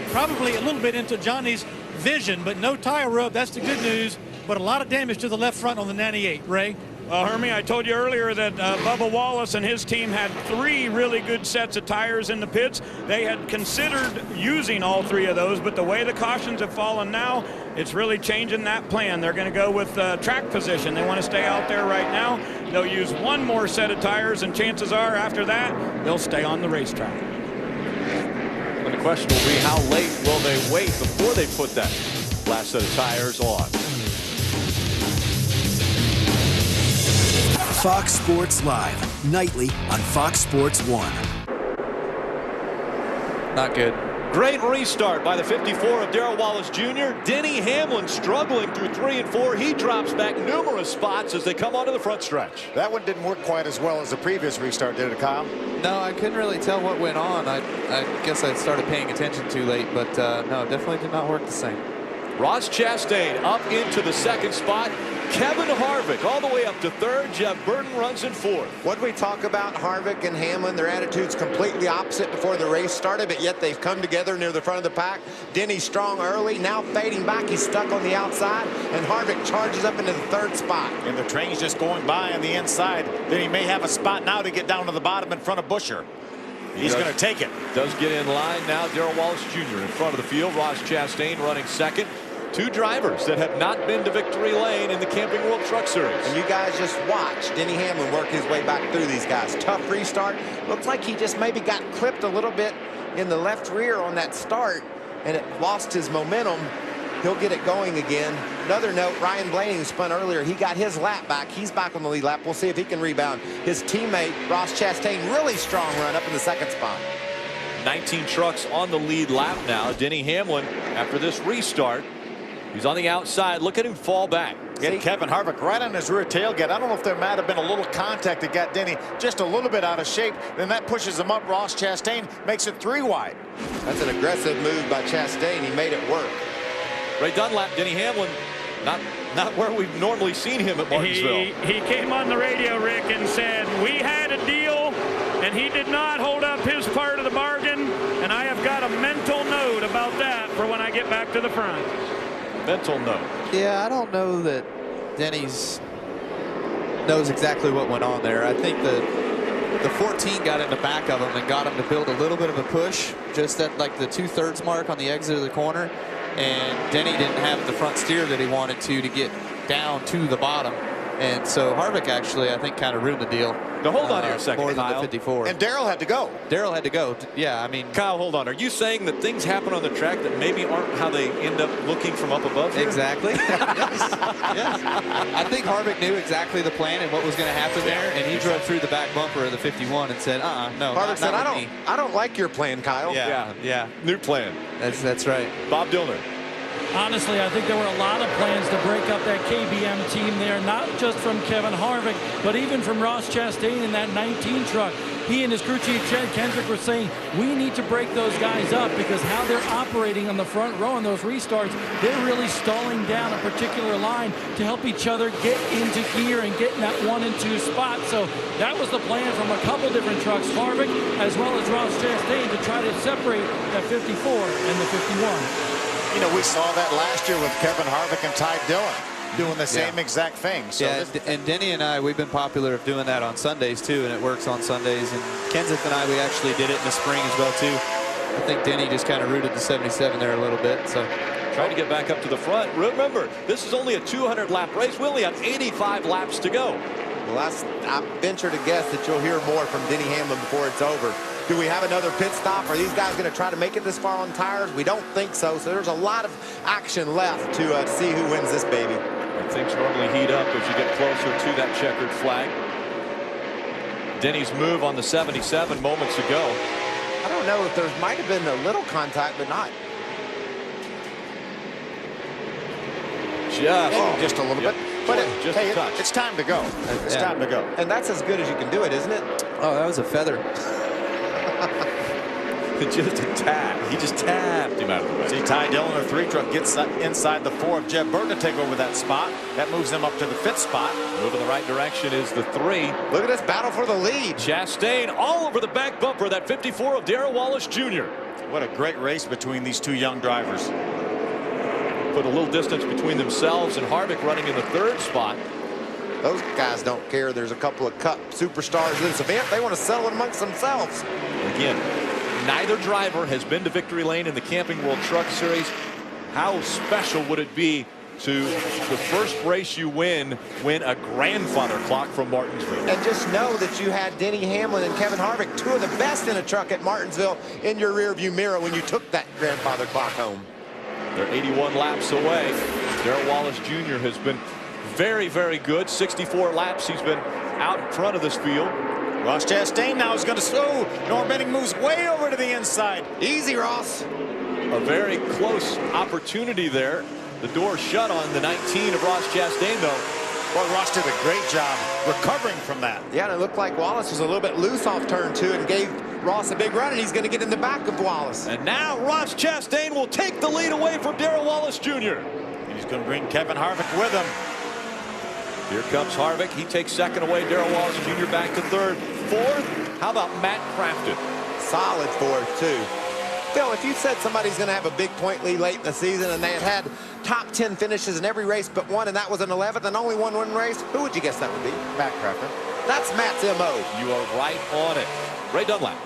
[SPEAKER 4] probably a little bit into Johnny's vision, but no tire rub. That's the good news, but a lot of damage to the left front on the 98. Ray?
[SPEAKER 5] Well, Hermie, I told you earlier that Bubba Wallace and his team had 3 really good sets of tires in the pits. They had considered using all 3 of those, but the way the cautions have fallen now, it's really changing that plan. They're going to go with track position. They want to stay out there right now. They'll use 1 more set of tires, and chances are after that, they'll stay on the racetrack.
[SPEAKER 1] And the question will be, how late will they wait before they put that last set of tires on?
[SPEAKER 8] Fox Sports Live, nightly on Fox Sports 1.
[SPEAKER 7] Not good.
[SPEAKER 1] Great restart by the 54 of Darrell Wallace Jr. Denny Hamlin struggling through 3 and 4. He drops back numerous spots as they come onto the front stretch.
[SPEAKER 2] That one didn't work quite as well as the previous restart, did it, Kyle?
[SPEAKER 7] No, I couldn't really tell what went on. I guess I started paying attention too late, but no, definitely did not work the same.
[SPEAKER 1] Ross Chastain up into the 2nd spot. Kevin Harvick all the way up to third. Jeff Burton runs in fourth.
[SPEAKER 3] What we talk about Harvick and Hamlin, their attitudes completely opposite before the race started, but yet they've come together near the front of the pack. Denny strong early, now fading back. He's stuck on the outside, and Harvick charges up into the third spot.
[SPEAKER 2] And the train's just going by on the inside. Then he may have a spot now to get down to the bottom in front of Buscher. He's going to take it.
[SPEAKER 1] Does get in line now. Darrell Wallace Jr. in front of the field. Ross Chastain running second. Two drivers that have not been to victory lane in the Camping World Truck Series.
[SPEAKER 3] And you guys just watch Denny Hamlin work his way back through these guys. Tough restart. Looks like he just maybe got clipped a little bit in the left rear on that start, and it lost his momentum. He'll get it going again. Another note, Ryan Blaney, who spun earlier, he got his lap back. He's back on the lead lap. We'll see if he can rebound. His teammate, Ross Chastain, really strong run up in the second spot.
[SPEAKER 1] 19 trucks on the lead lap now. Denny Hamlin, after this restart, he's on the outside. Look at him fall back.
[SPEAKER 2] Get Kevin Harvick right on his rear tailgate. I don't know if there might have been a little contact that got Denny just a little bit out of shape. Then that pushes him up. Ross Chastain makes it 3 wide.
[SPEAKER 3] That's an aggressive move by Chastain. He made it work.
[SPEAKER 1] Ray Dunlap, Denny Hamlin, not where we've normally seen him at Martinsville.
[SPEAKER 5] He came on the radio, Rick, and said, we had a deal, and he did not hold up his part of the bargain, and I have got a mental note about that for when I get back to the front.
[SPEAKER 1] Mental note.
[SPEAKER 7] Yeah, I don't know that Denny's knows exactly what went on there. I think the 14 got in the back of him and got him to build a little bit of a push just at like the 2/3 mark on the exit of the corner. And Denny didn't have the front steer that he wanted to get down to the bottom. And so Harvick actually, I think, kind of ruined the deal.
[SPEAKER 1] Now hold on here a second,
[SPEAKER 7] more than
[SPEAKER 1] Kyle.
[SPEAKER 7] the 54.
[SPEAKER 2] And Darrell had to go.
[SPEAKER 7] Darrell had to go. Yeah, I mean,
[SPEAKER 1] Kyle, hold on. Are you saying that things happen on the track that maybe aren't how they end up looking from up above here?
[SPEAKER 7] exactly. yes. I think Harvick knew exactly the plan and what was going to happen there, and he drove through the back bumper of the 51 and said, no,
[SPEAKER 3] Harvick said,
[SPEAKER 7] not with me.
[SPEAKER 3] I don't like your plan, Kyle.
[SPEAKER 7] Yeah.
[SPEAKER 1] New plan.
[SPEAKER 7] That's right.
[SPEAKER 1] Bob Dillner.
[SPEAKER 6] Honestly, I think there were a lot of plans to break up that KBM team there, not just from Kevin Harvick, but even from Ross Chastain in that 19 truck. He and his crew chief, Chad Kendrick, were saying, we need to break those guys up because how they're operating on the front row in those restarts, they're really stalling down a particular line to help each other get into gear and get in that 1 and 2 spot. So that was the plan from a couple different trucks, Harvick as well as Ross Chastain, to try to separate that 54 and the 51.
[SPEAKER 2] You know, we saw that last year with Kevin Harvick and Ty Dillon doing the same exact thing. So
[SPEAKER 7] and Denny and I, we've been popular of doing that on Sundays too, and it works on Sundays. And Kenseth and I, we actually did it in the spring as well too. I think Denny just kind of rooted the 77 there a little bit. So
[SPEAKER 1] trying to get back up to the front. Remember, this is only a 200-lap race. We only have 85 laps to go.
[SPEAKER 3] Well, I venture to guess that you'll hear more from Denny Hamlin before it's over. Do we have another pit stop? Are these guys going to try to make it this far on tires? We don't think so. So there's a lot of action left to see who wins this baby.
[SPEAKER 1] And things normally heat up as you get closer to that checkered flag. Denny's move on the 77 moments ago.
[SPEAKER 3] I don't know if there might have been a little contact, but not.
[SPEAKER 2] Just a little bit. But
[SPEAKER 1] just a touch.
[SPEAKER 2] It's time to go. It's time to go.
[SPEAKER 3] And that's as good as you can do it, isn't it?
[SPEAKER 7] oh, that was a feather.
[SPEAKER 1] Just a tap. He just tapped him out of the way.
[SPEAKER 2] See, Ty Dillon, a 3 truck, gets inside the 4 of Jeff Burton to take over that spot. That moves him up to the 5th spot.
[SPEAKER 1] Moving the right direction is the 3.
[SPEAKER 3] Look at this battle for the lead.
[SPEAKER 1] Chastain all over the back bumper. That 54 of Darrell Wallace Jr.
[SPEAKER 2] What a great race between these 2 young drivers.
[SPEAKER 1] Put a little distance between themselves and Harvick running in the 3rd spot.
[SPEAKER 3] Those guys don't care. There's a couple of Cup superstars in this event. They want to settle it amongst themselves.
[SPEAKER 1] Again, neither driver has been to victory lane in the Camping World Truck Series. How special would it be to the first race you win a grandfather clock from Martinsville?
[SPEAKER 3] And just know that you had Denny Hamlin and Kevin Harvick, 2 of the best in a truck at Martinsville, in your rearview mirror when you took that grandfather clock home.
[SPEAKER 1] They're 81 laps away. Darrell Wallace Jr. has been very, very good. 64 laps he's been out in front of this field.
[SPEAKER 2] Ross Chastain now is going to slow. Norm Benning moves way over to the inside.
[SPEAKER 3] Easy, Ross.
[SPEAKER 1] A very close opportunity there. The door shut on the 19 of Ross Chastain, though.
[SPEAKER 2] Well, Ross did a great job recovering from that.
[SPEAKER 3] Yeah, and it looked like Wallace was a little bit loose off turn 2 and gave Ross a big run, and he's going to get in the back of Wallace.
[SPEAKER 1] And now Ross Chastain will take the lead away from Darrell Wallace Jr.
[SPEAKER 2] He's going to bring Kevin Harvick with him.
[SPEAKER 1] Here comes Harvick. He takes second away. Darrell Wallace Jr. back to third. Fourth, how about Matt Crafton?
[SPEAKER 3] Solid fourth, too. Phil, if you said somebody's going to have a big point lead late in the season and they had top 10 finishes in every race but one, and that was an 11th and only won one race, who would you guess that would be?
[SPEAKER 2] Matt Crafton.
[SPEAKER 3] That's Matt's M.O.
[SPEAKER 1] You are right on it. Ray Dunlap.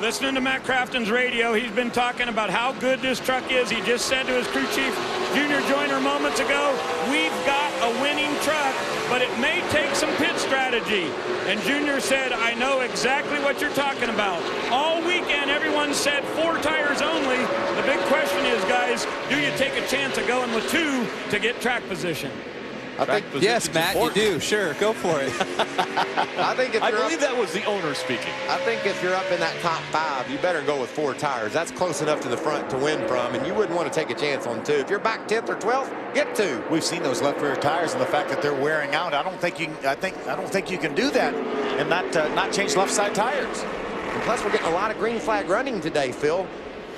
[SPEAKER 5] Listening to Matt Crafton's radio, he's been talking about how good this truck is. He just said to his crew chief, Junior Joyner, moments ago, we've got a winning truck, but it may take some pit strategy. And Junior said, I know exactly what you're talking about. All weekend, everyone said 4 tires only. The big question is, guys, do you take a chance of going with 2 to get track position?
[SPEAKER 7] Yes, Matt, you do. Sure, go for it.
[SPEAKER 3] I
[SPEAKER 1] believe that was the owner speaking.
[SPEAKER 3] I think if you're up in that top 5, you better go with 4 tires. That's close enough to the front to win from, and you wouldn't want to take a chance on 2. If you're back 10th or 12th, get 2.
[SPEAKER 2] We've seen those left rear tires and the fact that they're wearing out. I don't think you can do that and not change left side tires.
[SPEAKER 3] And plus, we're getting a lot of green flag running today, Phil.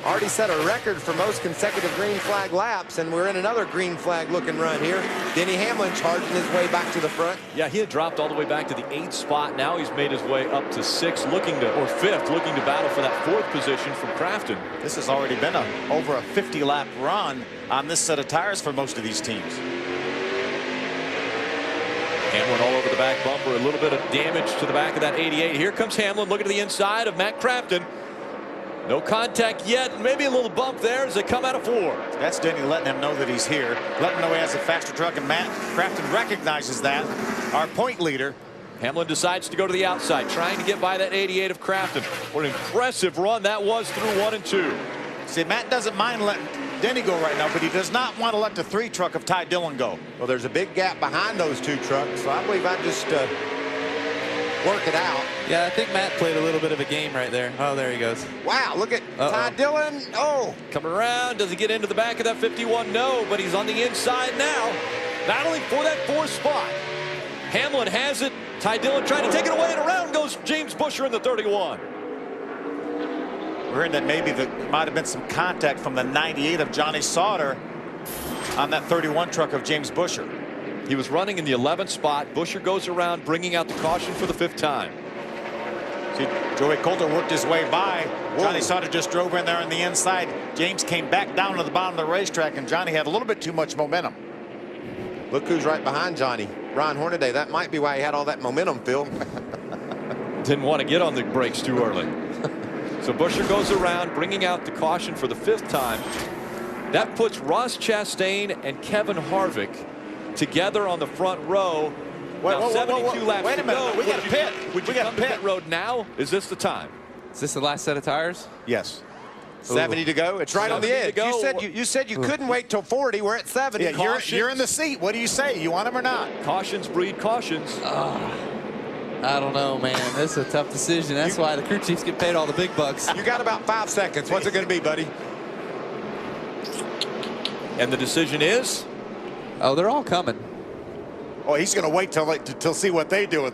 [SPEAKER 3] Already set a record for most consecutive green flag laps, and we're in another green flag looking run here. Denny Hamlin charging his way back to the front.
[SPEAKER 1] Yeah, he had dropped all the way back to the 8th spot. Now he's made his way up to 6th, or 5th, looking to battle for that 4th position from Crafton.
[SPEAKER 2] This has already been over a 50-lap run on this set of tires for most of these teams.
[SPEAKER 1] Hamlin all over the back bumper, a little bit of damage to the back of that 88. Here comes Hamlin looking to the inside of Matt Crafton. No contact yet. Maybe a little bump there as they come out of 4.
[SPEAKER 2] That's Denny letting him know that he's here. Letting him know he has a faster truck, and Matt Crafton recognizes that. Our point leader.
[SPEAKER 1] Hamlin decides to go to the outside, trying to get by that 88 of Crafton. What an impressive run that was through 1 and 2.
[SPEAKER 2] See, Matt doesn't mind letting Denny go right now, but he does not want to let the 3 truck of Ty Dillon go.
[SPEAKER 3] Well, there's a big gap behind those 2 trucks, so I believe I just work it out.
[SPEAKER 7] Yeah, I think Matt played a little bit of a game right there. Oh, there he goes.
[SPEAKER 3] Wow, look at Ty Dillon. Oh.
[SPEAKER 1] Coming around. Does he get into the back of that 51? No, but he's on the inside now, battling for that 4th spot. Hamlin has it. Ty Dillon trying to take it away, and around goes James Buescher in the 31.
[SPEAKER 2] We're hearing that maybe there might have been some contact from the 98 of Johnny Sauter on that 31 truck of James Buescher.
[SPEAKER 1] He was running in the 11th spot. Buescher goes around, bringing out the caution for the 5th time.
[SPEAKER 2] See, Joey Coulter worked his way by. Johnny Sauter just drove in there on the inside. James came back down to the bottom of the racetrack, and Johnny had a little bit too much momentum.
[SPEAKER 3] Look who's right behind Johnny. Ron Hornaday. That might be why he had all that momentum, Phil.
[SPEAKER 1] Didn't want to get on the brakes too early. So Buescher goes around, bringing out the caution for the 5th time. That puts Ross Chastain and Kevin Harvick together on the front row. Now, 72 laps
[SPEAKER 2] wait a minute.
[SPEAKER 1] to go.
[SPEAKER 2] We got a pit.
[SPEAKER 1] Would you come to pit road now? Is this the time?
[SPEAKER 7] Is this the last set of tires?
[SPEAKER 2] Yes.
[SPEAKER 3] 70 to go. It's right on the edge. You said you couldn't wait till 40. We're at 70.
[SPEAKER 2] Yeah, you're in the seat. What do you say? You want him or not?
[SPEAKER 1] Cautions breed cautions.
[SPEAKER 7] I don't know, man. This is a tough decision. That's why the crew chiefs get paid all the big bucks.
[SPEAKER 3] You got about 5 seconds. What's it going to be, buddy?
[SPEAKER 1] And the decision is?
[SPEAKER 7] Oh, they're all coming.
[SPEAKER 2] Oh, he's going to wait till see what they do.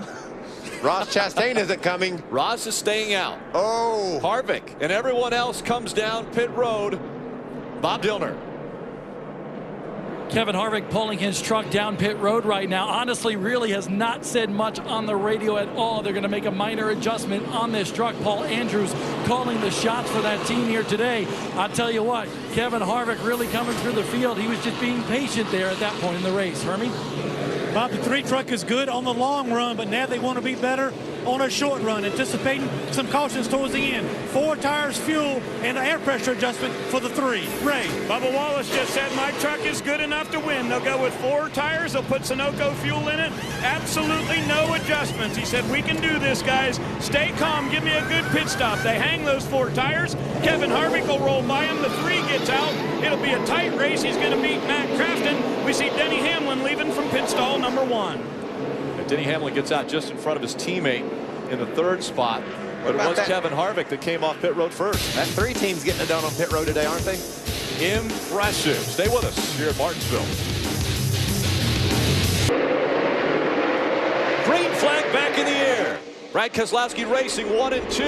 [SPEAKER 3] Ross Chastain isn't coming.
[SPEAKER 1] Ross is staying out.
[SPEAKER 3] Oh.
[SPEAKER 1] Harvick and everyone else comes down pit road. Bob Dillner.
[SPEAKER 6] Kevin Harvick pulling his truck down pit road right now. Honestly, really has not said much on the radio at all. They're going to make a minor adjustment on this truck. Paul Andrews calling the shots for that team here today. I'll tell you what, Kevin Harvick really coming through the field. He was just being patient there at that point in the race. Hermie?
[SPEAKER 4] Bob, the 3 truck is good on the long run, but now they want to be better on a short run, anticipating some cautions towards the end. 4 tires, fuel, and an air pressure adjustment for the 3. Ray.
[SPEAKER 5] Bubba Wallace just said my truck is good enough to win. They'll go with 4 tires. They'll put Sunoco fuel in it. Absolutely no adjustments. He said, we can do this, guys. Stay calm. Give me a good pit stop. They hang those 4 tires. Kevin Harvick will roll by him. The 3 gets out. It'll be a tight race. He's going to beat Matt Crafton. We see Denny Hamlin leaving from pit stall number 1.
[SPEAKER 1] And Denny Hamlin gets out just in front of his teammate in the 3rd spot. But it was Kevin Harvick that came off pit road first.
[SPEAKER 3] That 3 team's getting it done on pit road today, aren't they?
[SPEAKER 1] Impressive. Stay with us here at Martinsville. Green flag back in the air. Brad Keselowski racing 1 and 2.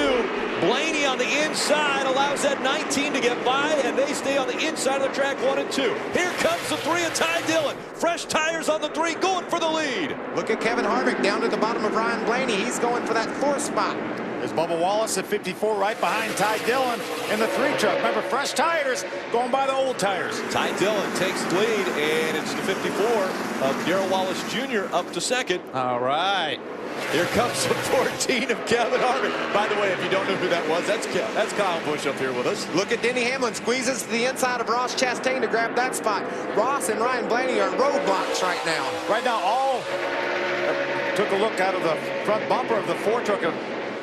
[SPEAKER 1] Blaney on the inside allows that 19 to get by, and they stay on the inside of the track 1 and 2. Here comes the 3 of Ty Dillon. Fresh tires on the 3, going for the lead.
[SPEAKER 3] Look at Kevin Harvick down to the bottom of Ryan Blaney. He's going for that 4th spot.
[SPEAKER 2] There's Bubba Wallace at 54 right behind Ty Dillon in the 3 truck. Remember, fresh tires going by the old tires.
[SPEAKER 1] Ty Dillon takes the lead, and it's the 54 of Darrell Wallace Jr. up to second.
[SPEAKER 7] All right.
[SPEAKER 1] Here comes the 14 of Kevin Harvick. By the way, if you don't know who that was, that's Kyle Busch up here with us.
[SPEAKER 3] Look at Denny Hamlin squeezes to the inside of Ross Chastain to grab that spot. Ross and Ryan Blaney are roadblocks right now.
[SPEAKER 2] Right now, all took a look out of the front bumper of the 4 truck of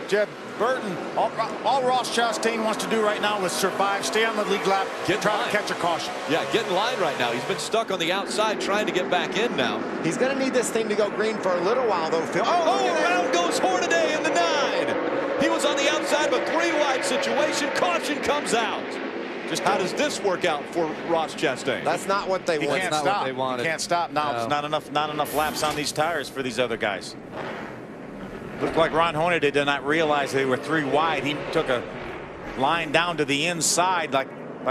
[SPEAKER 2] Jeb Burton. All Ross Chastain wants to do right now is survive, stay on the lead lap, try to catch a caution.
[SPEAKER 1] Yeah, get in line right now. He's been stuck on the outside trying to get back in now.
[SPEAKER 3] He's going to need this thing to go green for a little while, though, Phil.
[SPEAKER 1] Around goes Hornaday in the 9. He was on the outside of a 3-wide situation. Caution comes out. Just how does this work out for Ross Chastain?
[SPEAKER 3] That's not what they want.
[SPEAKER 2] Can't
[SPEAKER 7] not
[SPEAKER 2] stop.
[SPEAKER 7] what they wanted.
[SPEAKER 2] He can't stop now.
[SPEAKER 7] No.
[SPEAKER 2] There's not enough laps on these tires for these other guys. Looked like Ron Hornaday did not realize they were 3 wide. He took a line down to the inside like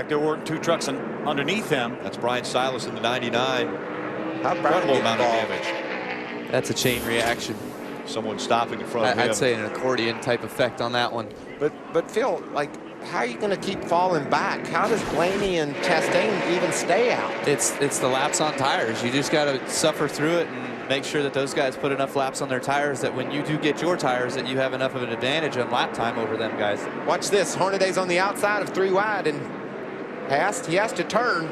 [SPEAKER 2] there weren't 2 trucks underneath him.
[SPEAKER 1] That's Brian Silas in the 99.
[SPEAKER 3] Incredible
[SPEAKER 1] amount of damage.
[SPEAKER 7] That's a chain reaction.
[SPEAKER 1] Someone stopping in front of him.
[SPEAKER 7] I'd say an accordion type effect on that one.
[SPEAKER 3] But Phil, like, how are you going to keep falling back? How does Blaney and Chastain even stay out?
[SPEAKER 7] It's the laps on tires. You just got to suffer through it and make sure that those guys put enough laps on their tires that when you do get your tires that you have enough of an advantage on lap time over them guys.
[SPEAKER 3] Watch this. Hornaday's on the outside of 3 wide and he has to turn.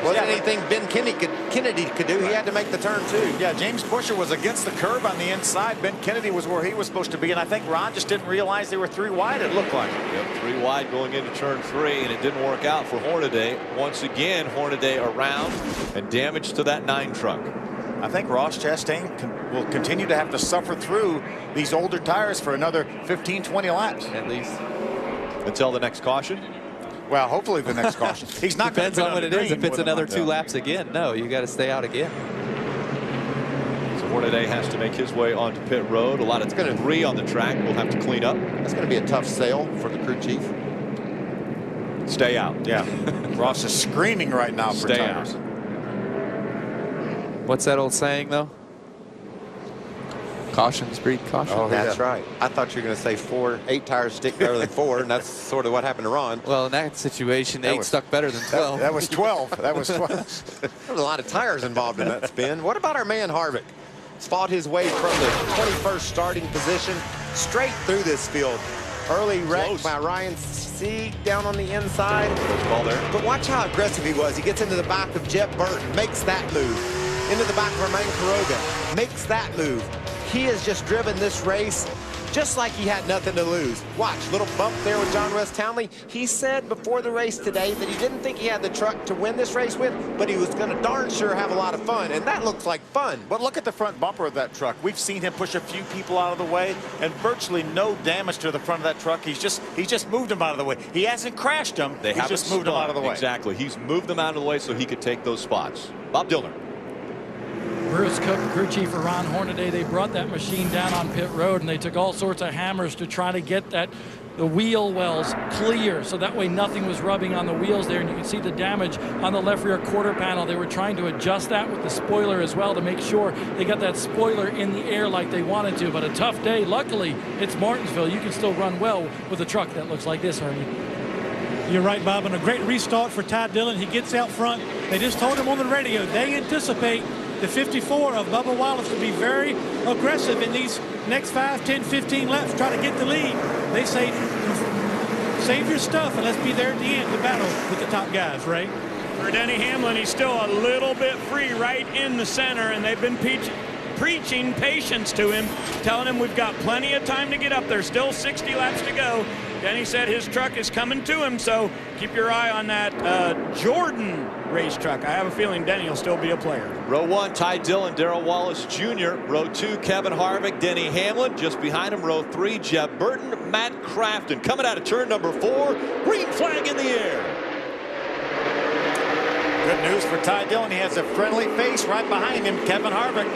[SPEAKER 3] Wasn't anything Ben Kennedy could do. He had to make the turn too.
[SPEAKER 2] Yeah, James Buescher was against the curb on the inside. Ben Kennedy was where he was supposed to be, and I think Ron just didn't realize they were 3 wide, it looked like.
[SPEAKER 1] Yep, 3 wide going into turn 3, and it didn't work out for Hornaday. Once again, Hornaday around and damage to that 9 truck.
[SPEAKER 2] I think Ross Chastain will continue to have to suffer through these older tires for another 15-20 laps.
[SPEAKER 7] At least.
[SPEAKER 1] Until the next caution.
[SPEAKER 2] Well, hopefully the next caution. He's not going to
[SPEAKER 7] Depends on what it is. If it's another 2 laps again, no, you got to stay out again.
[SPEAKER 1] So Hornaday has to make his way onto pit road. A lot of debris on the track. We'll have to clean up.
[SPEAKER 3] That's going to be a tough sail for the crew chief.
[SPEAKER 1] Stay out.
[SPEAKER 2] Yeah. Ross is screaming right now for tires.
[SPEAKER 7] What's that old saying, though? Cautions breed caution.
[SPEAKER 3] Oh, that's right. I thought you were going to say 8 tires stick better than 4, and that's sort of what happened to Ron.
[SPEAKER 7] Well, in that situation, 8 stuck better than 12.
[SPEAKER 2] That was 12. That was 12.
[SPEAKER 3] There was a lot of tires involved in that spin. What about our man Harvick? He's fought his way from the 21st starting position straight through this field. Early wreck by Ryan Sieg down on the inside.
[SPEAKER 1] Ball there.
[SPEAKER 3] But watch how aggressive he was. He gets into the back of Jeb Burton, makes that move. Into the back of Romain Kroger, makes that move. He has just driven this race just like he had nothing to lose. Watch, little bump there with John West Townley. He said before the race today that he didn't think he had the truck to win this race with, but he was going to darn sure have a lot of fun, and that looks like fun.
[SPEAKER 2] But look at the front bumper of that truck. We've seen him push a few people out of the way, and virtually no damage to the front of that truck. He's just moved them out of the way. He hasn't crashed them. He's just moved them out of the way.
[SPEAKER 1] Exactly. He's moved them out of the way so he could take those spots. Bob Dillner.
[SPEAKER 6] Bruce Cook, crew chief for Ron Hornaday, they brought that machine down on pit road and they took all sorts of hammers to try to get the wheel wells clear so that way nothing was rubbing on the wheels there, and you can see the damage on the left rear quarter panel. They were trying to adjust that with the spoiler as well to make sure they got that spoiler in the air like they wanted to, but a tough day. Luckily, it's Martinsville. You can still run well with a truck that looks like this, Ernie.
[SPEAKER 4] You're right, Bob, and a great restart for Ty Dillon. He gets out front. They just told him on the radio they anticipate the 54 of Bubba Wallace to be very aggressive in these next 5, 10, 15 laps, try to get the lead. They say, save your stuff and let's be there at the end to battle with the top guys, Ray.
[SPEAKER 5] For Denny Hamlin, he's still a little bit free right in the center, and they've been preaching patience to him, telling him we've got plenty of time to get up there. Still 60 laps to go. Denny said his truck is coming to him, so keep your eye on that Jordan race truck. I have a feeling Denny will still be a player.
[SPEAKER 1] Row 1, Ty Dillon, Darrell Wallace Jr. Row 2, Kevin Harvick, Denny Hamlin. Just behind him, row 3, Jeb Burton, Matt Crafton. Coming out of turn number 4, green flag in the air.
[SPEAKER 2] Good news for Ty Dillon. He has a friendly face right behind him. Kevin Harvick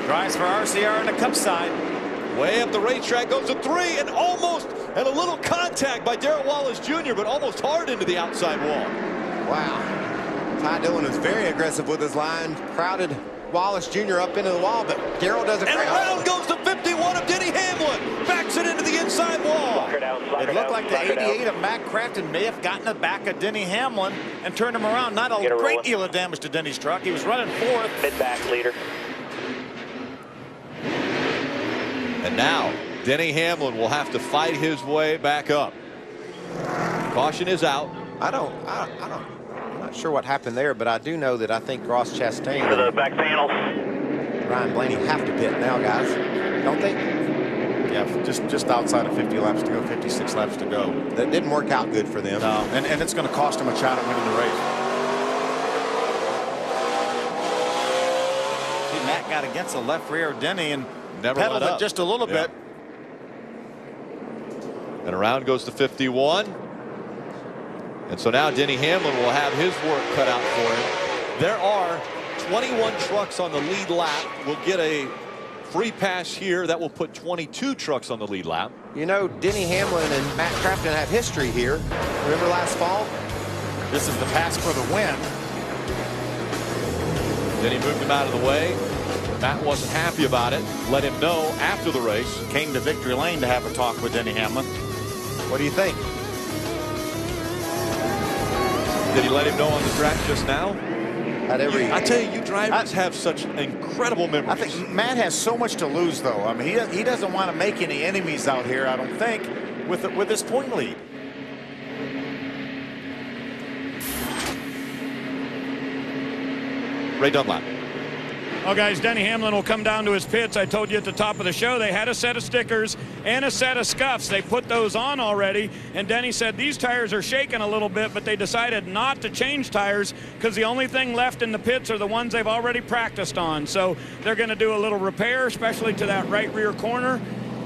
[SPEAKER 2] drives for RCR on the Cup side.
[SPEAKER 1] Way up the racetrack goes a 3 and almost and a little contact by Darrell Wallace Jr. but almost hard into the outside wall.
[SPEAKER 3] Wow. Ty Dillon is very aggressive with his line. Crowded Wallace Jr. up into the wall, but Darrell doesn't.
[SPEAKER 1] And around goes the 51 of Denny Hamlin. Backs it into the inside wall.
[SPEAKER 2] It looked like the 88 of Matt Crafton may have gotten the back of Denny Hamlin and turned him around. Not a great deal of damage to Denny's truck. He was running fourth.
[SPEAKER 9] Mid-back leader.
[SPEAKER 1] And now Denny Hamlin will have to fight his way back up. Caution is out.
[SPEAKER 3] I'm not sure what happened there, but I do know that I think Ross Chastain
[SPEAKER 9] For the back panel.
[SPEAKER 3] Ryan Blaney have to pit now, guys. Don't they?
[SPEAKER 2] Yeah, just outside of 50 laps to go, 56 laps to go.
[SPEAKER 3] That didn't work out good for them.
[SPEAKER 2] No, and it's going to cost him a shot at winning the race. See, Matt got against the left rear of Denny and
[SPEAKER 1] Never
[SPEAKER 2] pedaled
[SPEAKER 1] let
[SPEAKER 2] it
[SPEAKER 1] up.
[SPEAKER 2] just a little bit.
[SPEAKER 1] And around goes the 51. And so now Denny Hamlin will have his work cut out for him. There are 21 trucks on the lead lap. We'll get a free pass here. That will put 22 trucks on the lead lap.
[SPEAKER 3] You know, Denny Hamlin and Matt Crafton have history here. Remember last fall?
[SPEAKER 2] This is the pass for the win.
[SPEAKER 1] Denny moved him out of the way. Matt wasn't happy about it. Let him know after the race.
[SPEAKER 2] Came to victory lane to have a talk with Denny Hamlin.
[SPEAKER 3] What do you think?
[SPEAKER 1] Did he let him know on the track just now?
[SPEAKER 3] At every,
[SPEAKER 1] I tell you drivers have such incredible memories.
[SPEAKER 2] I think Matt has so much to lose, though. I mean, he doesn't want to make any enemies out here, I don't think, with this point lead.
[SPEAKER 1] Ray Dunlap.
[SPEAKER 5] Well, guys, Denny Hamlin will come down to his pits. I told you at the top of the show they had a set of stickers and a set of scuffs. They put those on already, and Denny said these tires are shaking a little bit, but they decided not to change tires because the only thing left in the pits are the ones they've already practiced on. So they're going to do a little repair, especially to that right rear corner.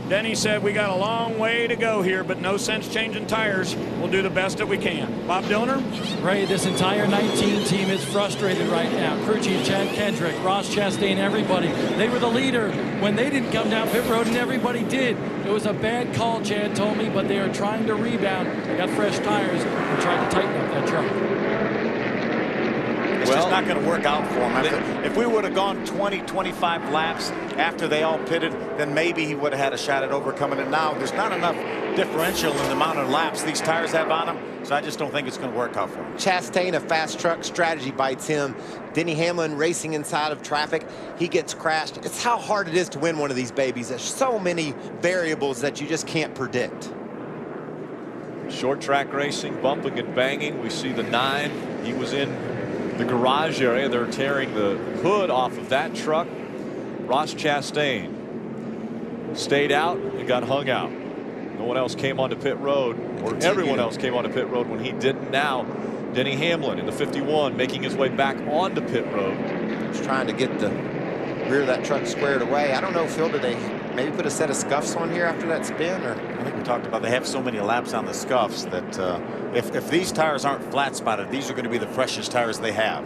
[SPEAKER 5] Denny said we got a long way to go here, but no sense changing tires. We'll do the best that we can. Bob Dillner?
[SPEAKER 6] Ray, this entire 19 team is frustrated right now. Crew chief Chad Kendrick, Ross Chastain, everybody. They were the leader when they didn't come down pit road, and everybody did. It was a bad call, Chad told me, but they are trying to rebound. They got fresh tires and tried to tighten up that truck.
[SPEAKER 2] It's just not going to work out for him. If we would have gone 20, 25 laps after they all pitted, then maybe he would have had a shot at overcoming it. Now, there's not enough differential in the amount of laps these tires have on them, so I just don't think it's going to work out for him.
[SPEAKER 3] Chastain, a fast truck strategy bites him. Denny Hamlin racing inside of traffic. He gets crashed. It's how hard it is to win one of these babies. There's so many variables that you just can't predict.
[SPEAKER 1] Short track racing, bumping and banging. We see the 9. He was in the garage area. They're tearing the hood off of that truck. Ross Chastain stayed out and got hung out. No one else came onto pit road, or everyone else came onto pit road when he didn't. Now Denny Hamlin in the 51 making his way back onto pit road.
[SPEAKER 3] Just trying to get the rear of that truck squared away. I don't know, Phil, did they maybe put a set of scuffs on here after that spin? Or
[SPEAKER 2] I think we talked about they have so many laps on the scuffs that if these tires aren't flat spotted, these are going to be the freshest tires they have.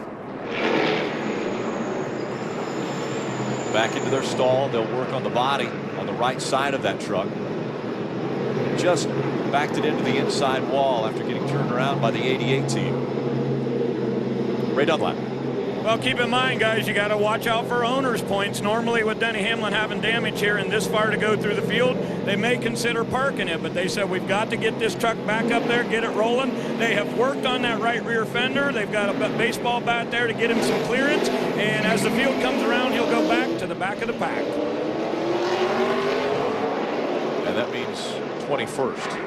[SPEAKER 1] Back into their stall. They'll work on the body on the right side of that truck. Just backed it into the inside wall after getting turned around by the 88 team. Ray Dunlap.
[SPEAKER 5] Well, keep in mind, guys, you got to watch out for owner's points. Normally, with Denny Hamlin having damage here and this far to go through the field, they may consider parking it, but they said we've got to get this truck back up there, get it rolling. They have worked on that right rear fender. They've got a baseball bat there to get him some clearance, and as the field comes around, he'll go back to the back of the pack.
[SPEAKER 1] And that means 21st.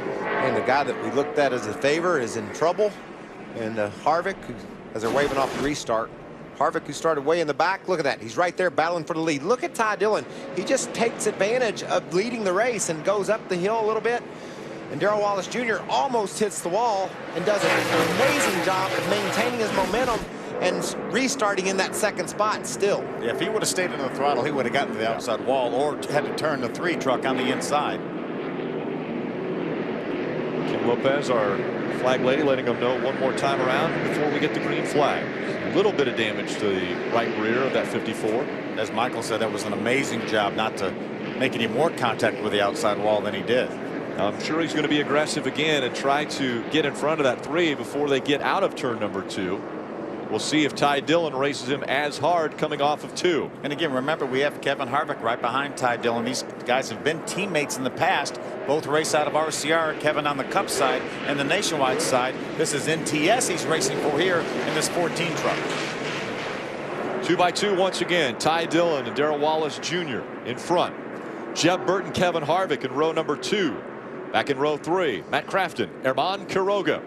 [SPEAKER 3] And the guy that we looked at as a favor is in trouble. And Harvick, as they're waving off the restart, Harvick, who started way in the back, look at that. He's right there battling for the lead. Look at Ty Dillon. He just takes advantage of leading the race and goes up the hill a little bit. And Darrell Wallace Jr. almost hits the wall and does an amazing job of maintaining his momentum and restarting in that second spot still.
[SPEAKER 2] Yeah, if he would have stayed in the throttle, he would have gotten to the outside wall or had to turn the 3 truck on the inside.
[SPEAKER 1] Kim Lopez, our flag lady, letting them know one more time around before we get the green flag. A little bit of damage to the right rear of that 54.
[SPEAKER 2] As Michael said, that was an amazing job not to make any more contact with the outside wall than he did.
[SPEAKER 1] I'm sure he's going to be aggressive again and try to get in front of that 3 before they get out of turn number 2. We'll see if Ty Dillon races him as hard coming off of 2.
[SPEAKER 2] And again, remember, we have Kevin Harvick right behind Ty Dillon. These guys have been teammates in the past. Both race out of RCR. Kevin on the Cup side and the Nationwide side. This is NTS he's racing for here in this 14 truck.
[SPEAKER 1] 2x2 once again. Ty Dillon and Darrell Wallace Jr. in front. Jeb Burton, Kevin Harvick in row number 2. Back in row 3, Matt Crafton, Herman Quiroga.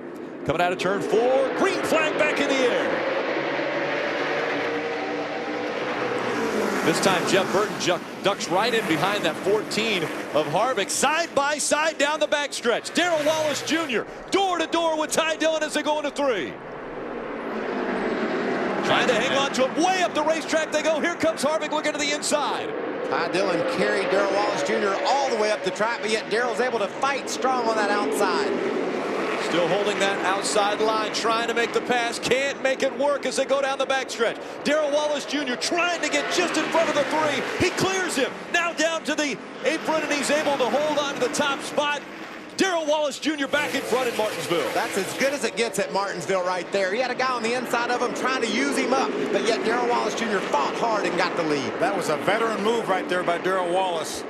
[SPEAKER 1] Coming out of turn 4, green flag back in the air. This time Jeb Burton ducks right in behind that 14 of Harvick, side by side down the backstretch. Darrell Wallace Jr. door to door with Ty Dillon as they go into 3. Trying to hang on to him way up the racetrack they go. Here comes Harvick looking to the inside.
[SPEAKER 3] Ty Dillon carried Darrell Wallace Jr. all the way up the track, but yet Darrell's able to fight strong on that outside.
[SPEAKER 1] Still holding that outside line, trying to make the pass, can't make it work as they go down the backstretch. Darrell Wallace Jr. trying to get just in front of the 3. He clears him. Now down to the apron, and he's able to hold on to the top spot. Darrell Wallace Jr. back in front in Martinsville.
[SPEAKER 3] That's as good as it gets at Martinsville right there. He had a guy on the inside of him trying to use him up, but yet Darrell Wallace Jr. fought hard and got the lead.
[SPEAKER 2] That was a veteran move right there by Darrell Wallace.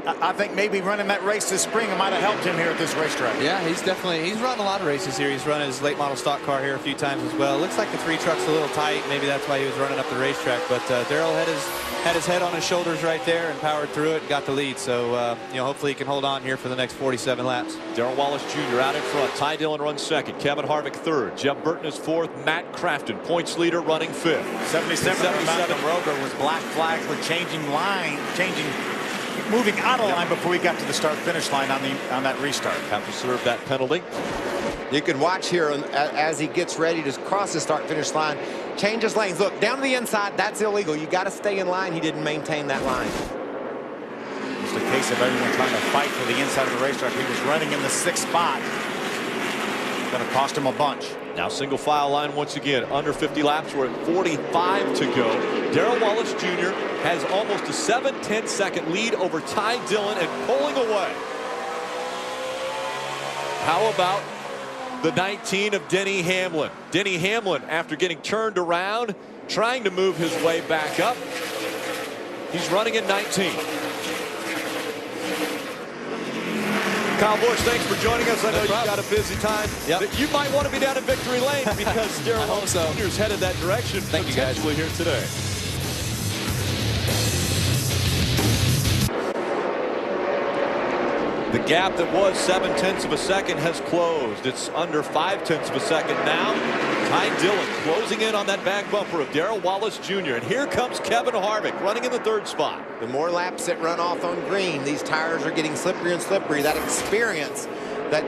[SPEAKER 2] I think maybe running that race this spring might have helped him here at this racetrack.
[SPEAKER 7] Yeah, he's run a lot of races here. He's run his late model stock car here a few times as well. Looks like the 3 truck's a little tight. Maybe that's why he was running up the racetrack. But Darrell had his head on his shoulders right there and powered through it and got the lead. So hopefully he can hold on here for the next 47 laps.
[SPEAKER 1] Darrell Wallace Jr. out in front. Ty Dillon runs 2nd. Kevin Harvick 3rd. Jeb Burton is 4th. Matt Crafton, points leader, running 5th.
[SPEAKER 2] 77 Rover was black flags for moving out of line before he got to the start-finish line on that restart.
[SPEAKER 1] Have to serve that penalty.
[SPEAKER 3] You can watch here as he gets ready to cross the start-finish line, changes lanes. Look, down to the inside, that's illegal. You got to stay in line. He didn't maintain that line.
[SPEAKER 2] Just a case of everyone trying to fight for the inside of the racetrack. He was running in the 6th spot. Going to cost him a bunch.
[SPEAKER 1] Now single file line once again. Under 50 laps. We're at 45 to go. Darrell Wallace Jr. has almost a 7/10 second lead over Ty Dillon and pulling away. How about the 19 of Denny Hamlin? Denny Hamlin, after getting turned around, trying to move his way back up. He's running in 19. Kyle Busch, thanks for joining us. I know you've got a busy time.
[SPEAKER 7] Yep.
[SPEAKER 1] You might want to be down in Victory Lane because Darrell Wallace Jr. is headed that direction.
[SPEAKER 7] Thank you, guys.
[SPEAKER 1] Here today. The gap that was 7/10 of a second has closed. It's under 5/10 of a second now. Ty Dillon closing in on that back bumper of Darrell Wallace Jr. And here comes Kevin Harvick running in the 3rd spot.
[SPEAKER 3] The more laps that run off on green, these tires are getting slippery and slippery. That experience that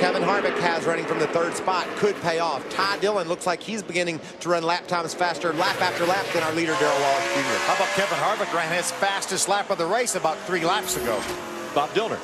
[SPEAKER 3] Kevin Harvick has running from the 3rd spot could pay off. Ty Dillon looks like he's beginning to run lap times faster, lap after lap, than our leader, Darrell Wallace Jr.
[SPEAKER 2] How about Kevin Harvick ran his fastest lap of the race about 3 laps ago?
[SPEAKER 1] Bob Dillner.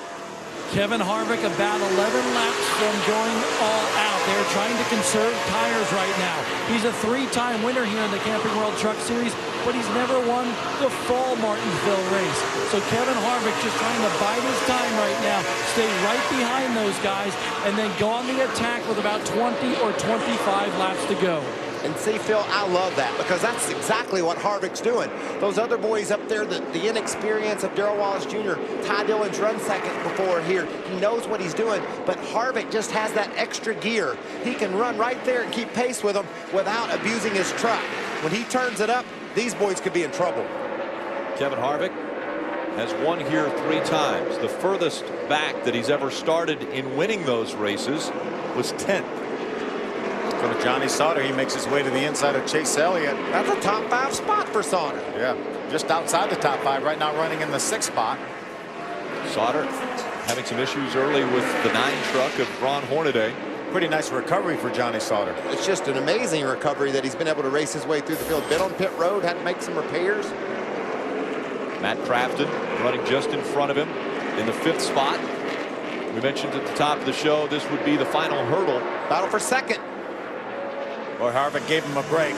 [SPEAKER 6] Kevin Harvick about 11 laps from going all out. They're trying to conserve tires right now. He's a 3-time winner here in the Camping World Truck Series, but he's never won the fall Martinsville race. So Kevin Harvick just trying to bide his time right now, stay right behind those guys, and then go on the attack with about 20 or 25 laps to go.
[SPEAKER 3] And see, Phil, I love that because that's exactly what Harvick's doing. Those other boys up there, the inexperience of Darrell Wallace Jr., Ty Dillon's run 2nd before here. He knows what he's doing, but Harvick just has that extra gear. He can run right there and keep pace with him without abusing his truck. When he turns it up, these boys could be in trouble.
[SPEAKER 1] Kevin Harvick has won here 3 times. The furthest back that he's ever started in winning those races was 10th.
[SPEAKER 2] Go to Johnny Sauter. He makes his way to the inside of Chase Elliott.
[SPEAKER 3] That's a top 5 spot for Sauter.
[SPEAKER 2] Yeah, just outside the top 5 right now, running in the 6th spot.
[SPEAKER 1] Sauter having some issues early with the 9 truck of Ron Hornaday.
[SPEAKER 2] Pretty nice recovery for Johnny Sauter.
[SPEAKER 3] It's just an amazing recovery that he's been able to race his way through the field. Been on pit road, had to make some repairs.
[SPEAKER 1] Matt Crafton running just in front of him in the 5th spot. We mentioned at the top of the show this would be the final hurdle.
[SPEAKER 3] Battle for 2nd.
[SPEAKER 2] Boy, Harvick gave him a break.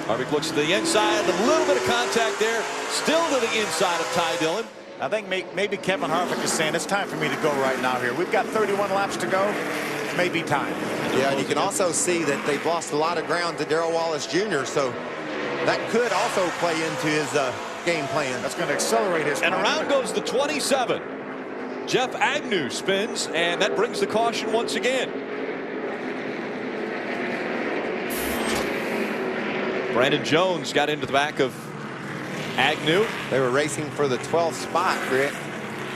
[SPEAKER 1] Harvick looks to the inside, a little bit of contact there, still to the inside of Ty Dillon.
[SPEAKER 2] I think maybe Kevin Harvick is saying it's time for me to go right now here. We've got 31 laps to go. Maybe time.
[SPEAKER 3] Yeah, and you can also see that they've lost a lot of ground to Darrell Wallace Jr., so that could also play into his game plan.
[SPEAKER 2] That's going to accelerate his.
[SPEAKER 1] And around goes the 27. Jeff Agnew spins, and that brings the caution once again. Brandon Jones got into the back of Agnew.
[SPEAKER 3] They were racing for the 12th spot, Rick.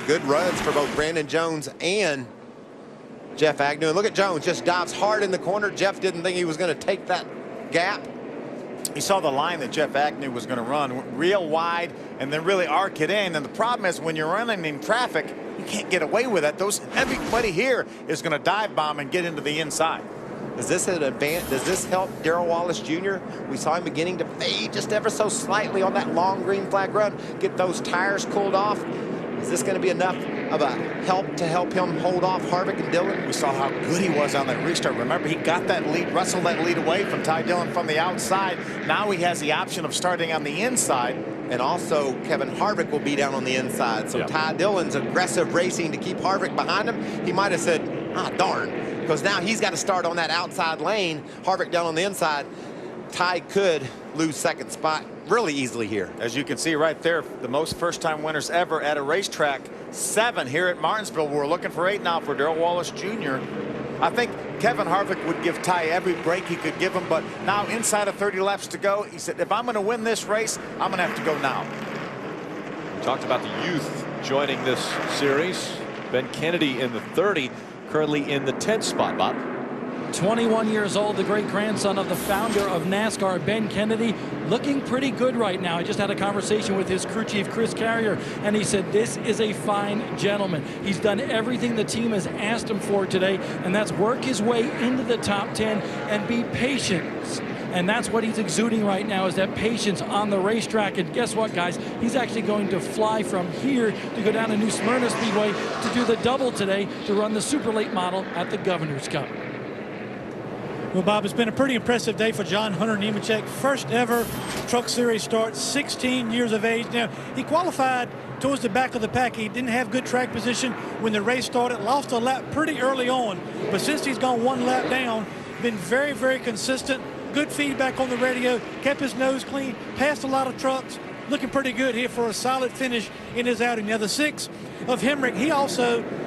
[SPEAKER 3] Good runs for both Brandon Jones and Jeff Agnew. And look at Jones, just dives hard in the corner. Jeff didn't think he was going to take that gap.
[SPEAKER 2] He saw the line that Jeff Agnew was going to run real wide and then really arc it in. And the problem is when you're running in traffic, you can't get away with it. Everybody here is going to dive bomb and get into the inside.
[SPEAKER 3] Is this an advance? Does this help Darrell Wallace Jr.? We saw him beginning to fade just ever so slightly on that long green flag run. Get those tires cooled off. Is this going to be enough of a help to help him hold off Harvick and Dillon?
[SPEAKER 2] We saw how good he was on that restart. Remember, he got that lead, wrestled that lead away from Ty Dillon from the outside. Now he has the option of starting on the inside.
[SPEAKER 3] And also, Kevin Harvick will be down on the inside. So Ty Dillon's aggressive racing to keep Harvick behind him. He might have said, ah, darn. Because now he's got to start on that outside lane. Harvick down on the inside. Ty could lose second spot really easily here.
[SPEAKER 2] As you can see right there, the most first-time winners ever at a racetrack. 7 here at Martinsville. We're looking for 8 now for Darrell Wallace Jr. I think Kevin Harvick would give Ty every break he could give him, but now inside of 30 laps to go, he said, if I'm going to win this race, I'm going to have to go now.
[SPEAKER 1] We talked about the youth joining this series. Ben Kennedy in the 30, currently in the 10th spot, Bob.
[SPEAKER 6] 21 years old, the great-grandson of the founder of NASCAR, Ben Kennedy, looking pretty good right now. I just had a conversation with his crew chief, Chris Carrier, and he said this is a fine gentleman. He's done everything the team has asked him for today, and that's work his way into the top 10 and be patient. And that's what he's exuding right now, is that patience on the racetrack. And guess what, guys? He's actually going to fly from here to go down to New Smyrna Speedway to do the double today to run the super late model at the Governor's Cup.
[SPEAKER 4] Well, Bob, it's been a pretty impressive day for John Hunter Nemechek. First ever Truck Series start, 16 years of age. Now, he qualified towards the back of the pack. He didn't have good track position when the race started, lost a lap pretty early on. But since he's gone one lap down, been very, very consistent. Good feedback on the radio, kept his nose clean, passed a lot of trucks. Looking pretty good here for a solid finish in his outing. Now, the 6 of Hemrick,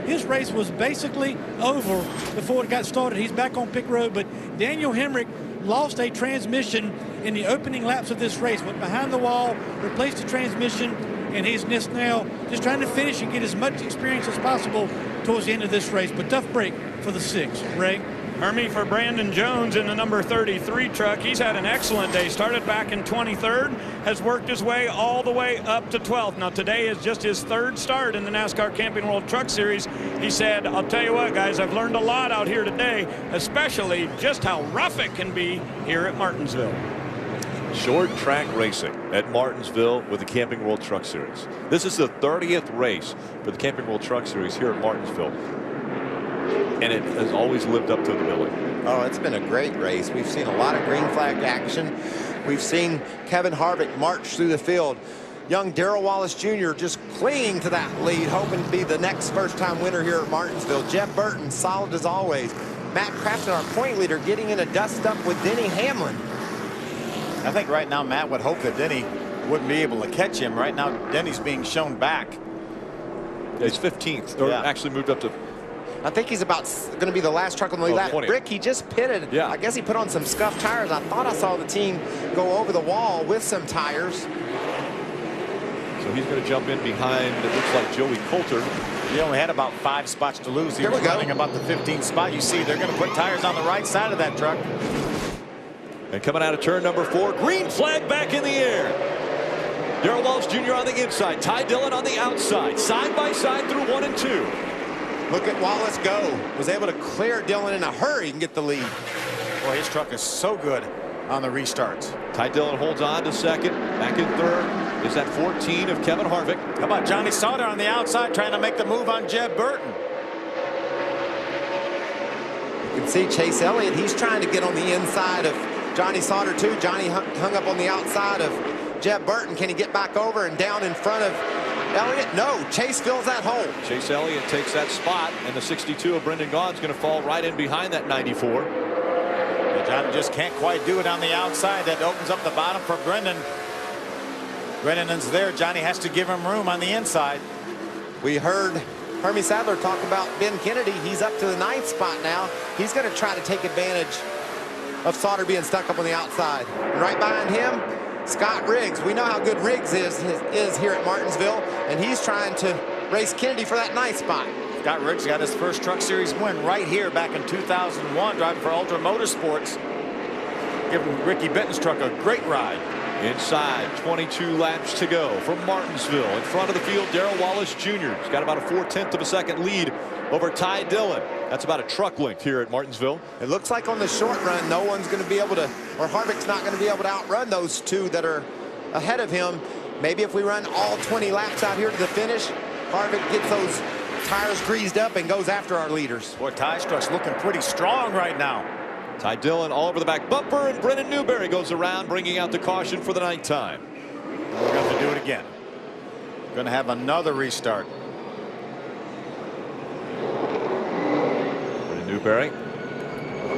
[SPEAKER 4] his race was basically over before it got started. He's back on pit road, but Daniel Hemrick lost a transmission in the opening laps of this race. Went behind the wall, replaced the transmission, and he's just now just trying to finish and get as much experience as possible towards the end of this race. But tough break for the 6. Ray?
[SPEAKER 5] Hermie, for Brandon Jones in the number 33 truck, he's had an excellent day. Started back in 23rd, has worked his way all the way up to 12th. Now today is just his 3rd start in the NASCAR Camping World Truck Series. He said, I'll tell you what, guys, I've learned a lot out here today, especially just how rough it can be here at Martinsville.
[SPEAKER 1] Short track racing at Martinsville with the Camping World Truck Series. This is the 30th race for the Camping World Truck Series here at Martinsville. And it has always lived up to the billing.
[SPEAKER 3] Oh, it's been a great race. We've seen a lot of green flag action. We've seen Kevin Harvick march through the field. Young Darrell Wallace Jr. just clinging to that lead, hoping to be the next first-time winner here at Martinsville. Jeff Burton, solid as always. Matt Crafton, our point leader, getting in a dust-up with Denny Hamlin.
[SPEAKER 2] I think right now Matt would hope that Denny wouldn't be able to catch him. Right now, Denny's being shown back.
[SPEAKER 1] Yeah, he's 15th, or actually moved up to.
[SPEAKER 3] I think he's about going to be the last truck on the lap. Rick, he just pitted.
[SPEAKER 1] Yeah.
[SPEAKER 3] I guess he put on some scuffed tires. I thought I saw the team go over the wall with some tires.
[SPEAKER 1] So he's going to jump in behind, it looks like, Joey Coulter.
[SPEAKER 2] He only had about 5 spots to lose. He
[SPEAKER 3] Here
[SPEAKER 2] was
[SPEAKER 3] we go.
[SPEAKER 2] running about the 15th spot. You see, they're going to put tires on the right side of that truck.
[SPEAKER 1] And coming out of turn number 4, green flag back in the air. Darrell Wallace Jr. on the inside, Ty Dillon on the outside, side by side through 1 and 2.
[SPEAKER 3] Look at Wallace go. Was able to clear Dillon in a hurry and get the lead.
[SPEAKER 2] Boy, his truck is so good on the restarts.
[SPEAKER 1] Ty Dillon holds on to second. Back in third is that 14 of Kevin Harvick.
[SPEAKER 2] How about Johnny Sauter on the outside trying to make the move on Jeb Burton?
[SPEAKER 3] You can see Chase Elliott. He's trying to get on the inside of Johnny Sauter too. Johnny hung up on the outside of Jeb Burton. Can he get back over and down in front of Elliott, no. Chase fills that hole.
[SPEAKER 1] Chase Elliott takes that spot, and the 62 of Brendan Gaughan's going to fall right in behind that 94.
[SPEAKER 2] And Johnny just can't quite do it on the outside. That opens up the bottom for Brendan. Brendan's there. Johnny has to give him room on the inside.
[SPEAKER 3] We heard Hermie Sadler talk about Ben Kennedy. He's up to the 9th spot now. He's going to try to take advantage of Sauter being stuck up on the outside. And right behind him, Scott Riggs. We know how good Riggs is here at Martinsville, and he's trying to race Kennedy for that 9th spot.
[SPEAKER 2] Scott Riggs got his first Truck Series win right here back in 2001, driving for Ultra Motorsports, giving Ricky Benton's truck a great ride.
[SPEAKER 1] Inside, 22 laps to go from Martinsville. In front of the field, Darrell Wallace Jr. He's got about a 4/10 of a second lead over Ty Dillon. That's about a truck length here at Martinsville.
[SPEAKER 3] It looks like on the short run, no one's going to be able to, or Harvick's not going to be able to outrun those two that are ahead of him. Maybe if we run all 20 laps out here to the finish, Harvick gets those tires greased up and goes after our leaders.
[SPEAKER 2] Boy, Ty's truck's looking pretty strong right now.
[SPEAKER 1] Ty Dillon all over the back bumper, and Brennan Newberry goes around, bringing out the caution for the 9th time.
[SPEAKER 2] We're going to do it again. Going to have another restart.
[SPEAKER 1] Brennan Newberry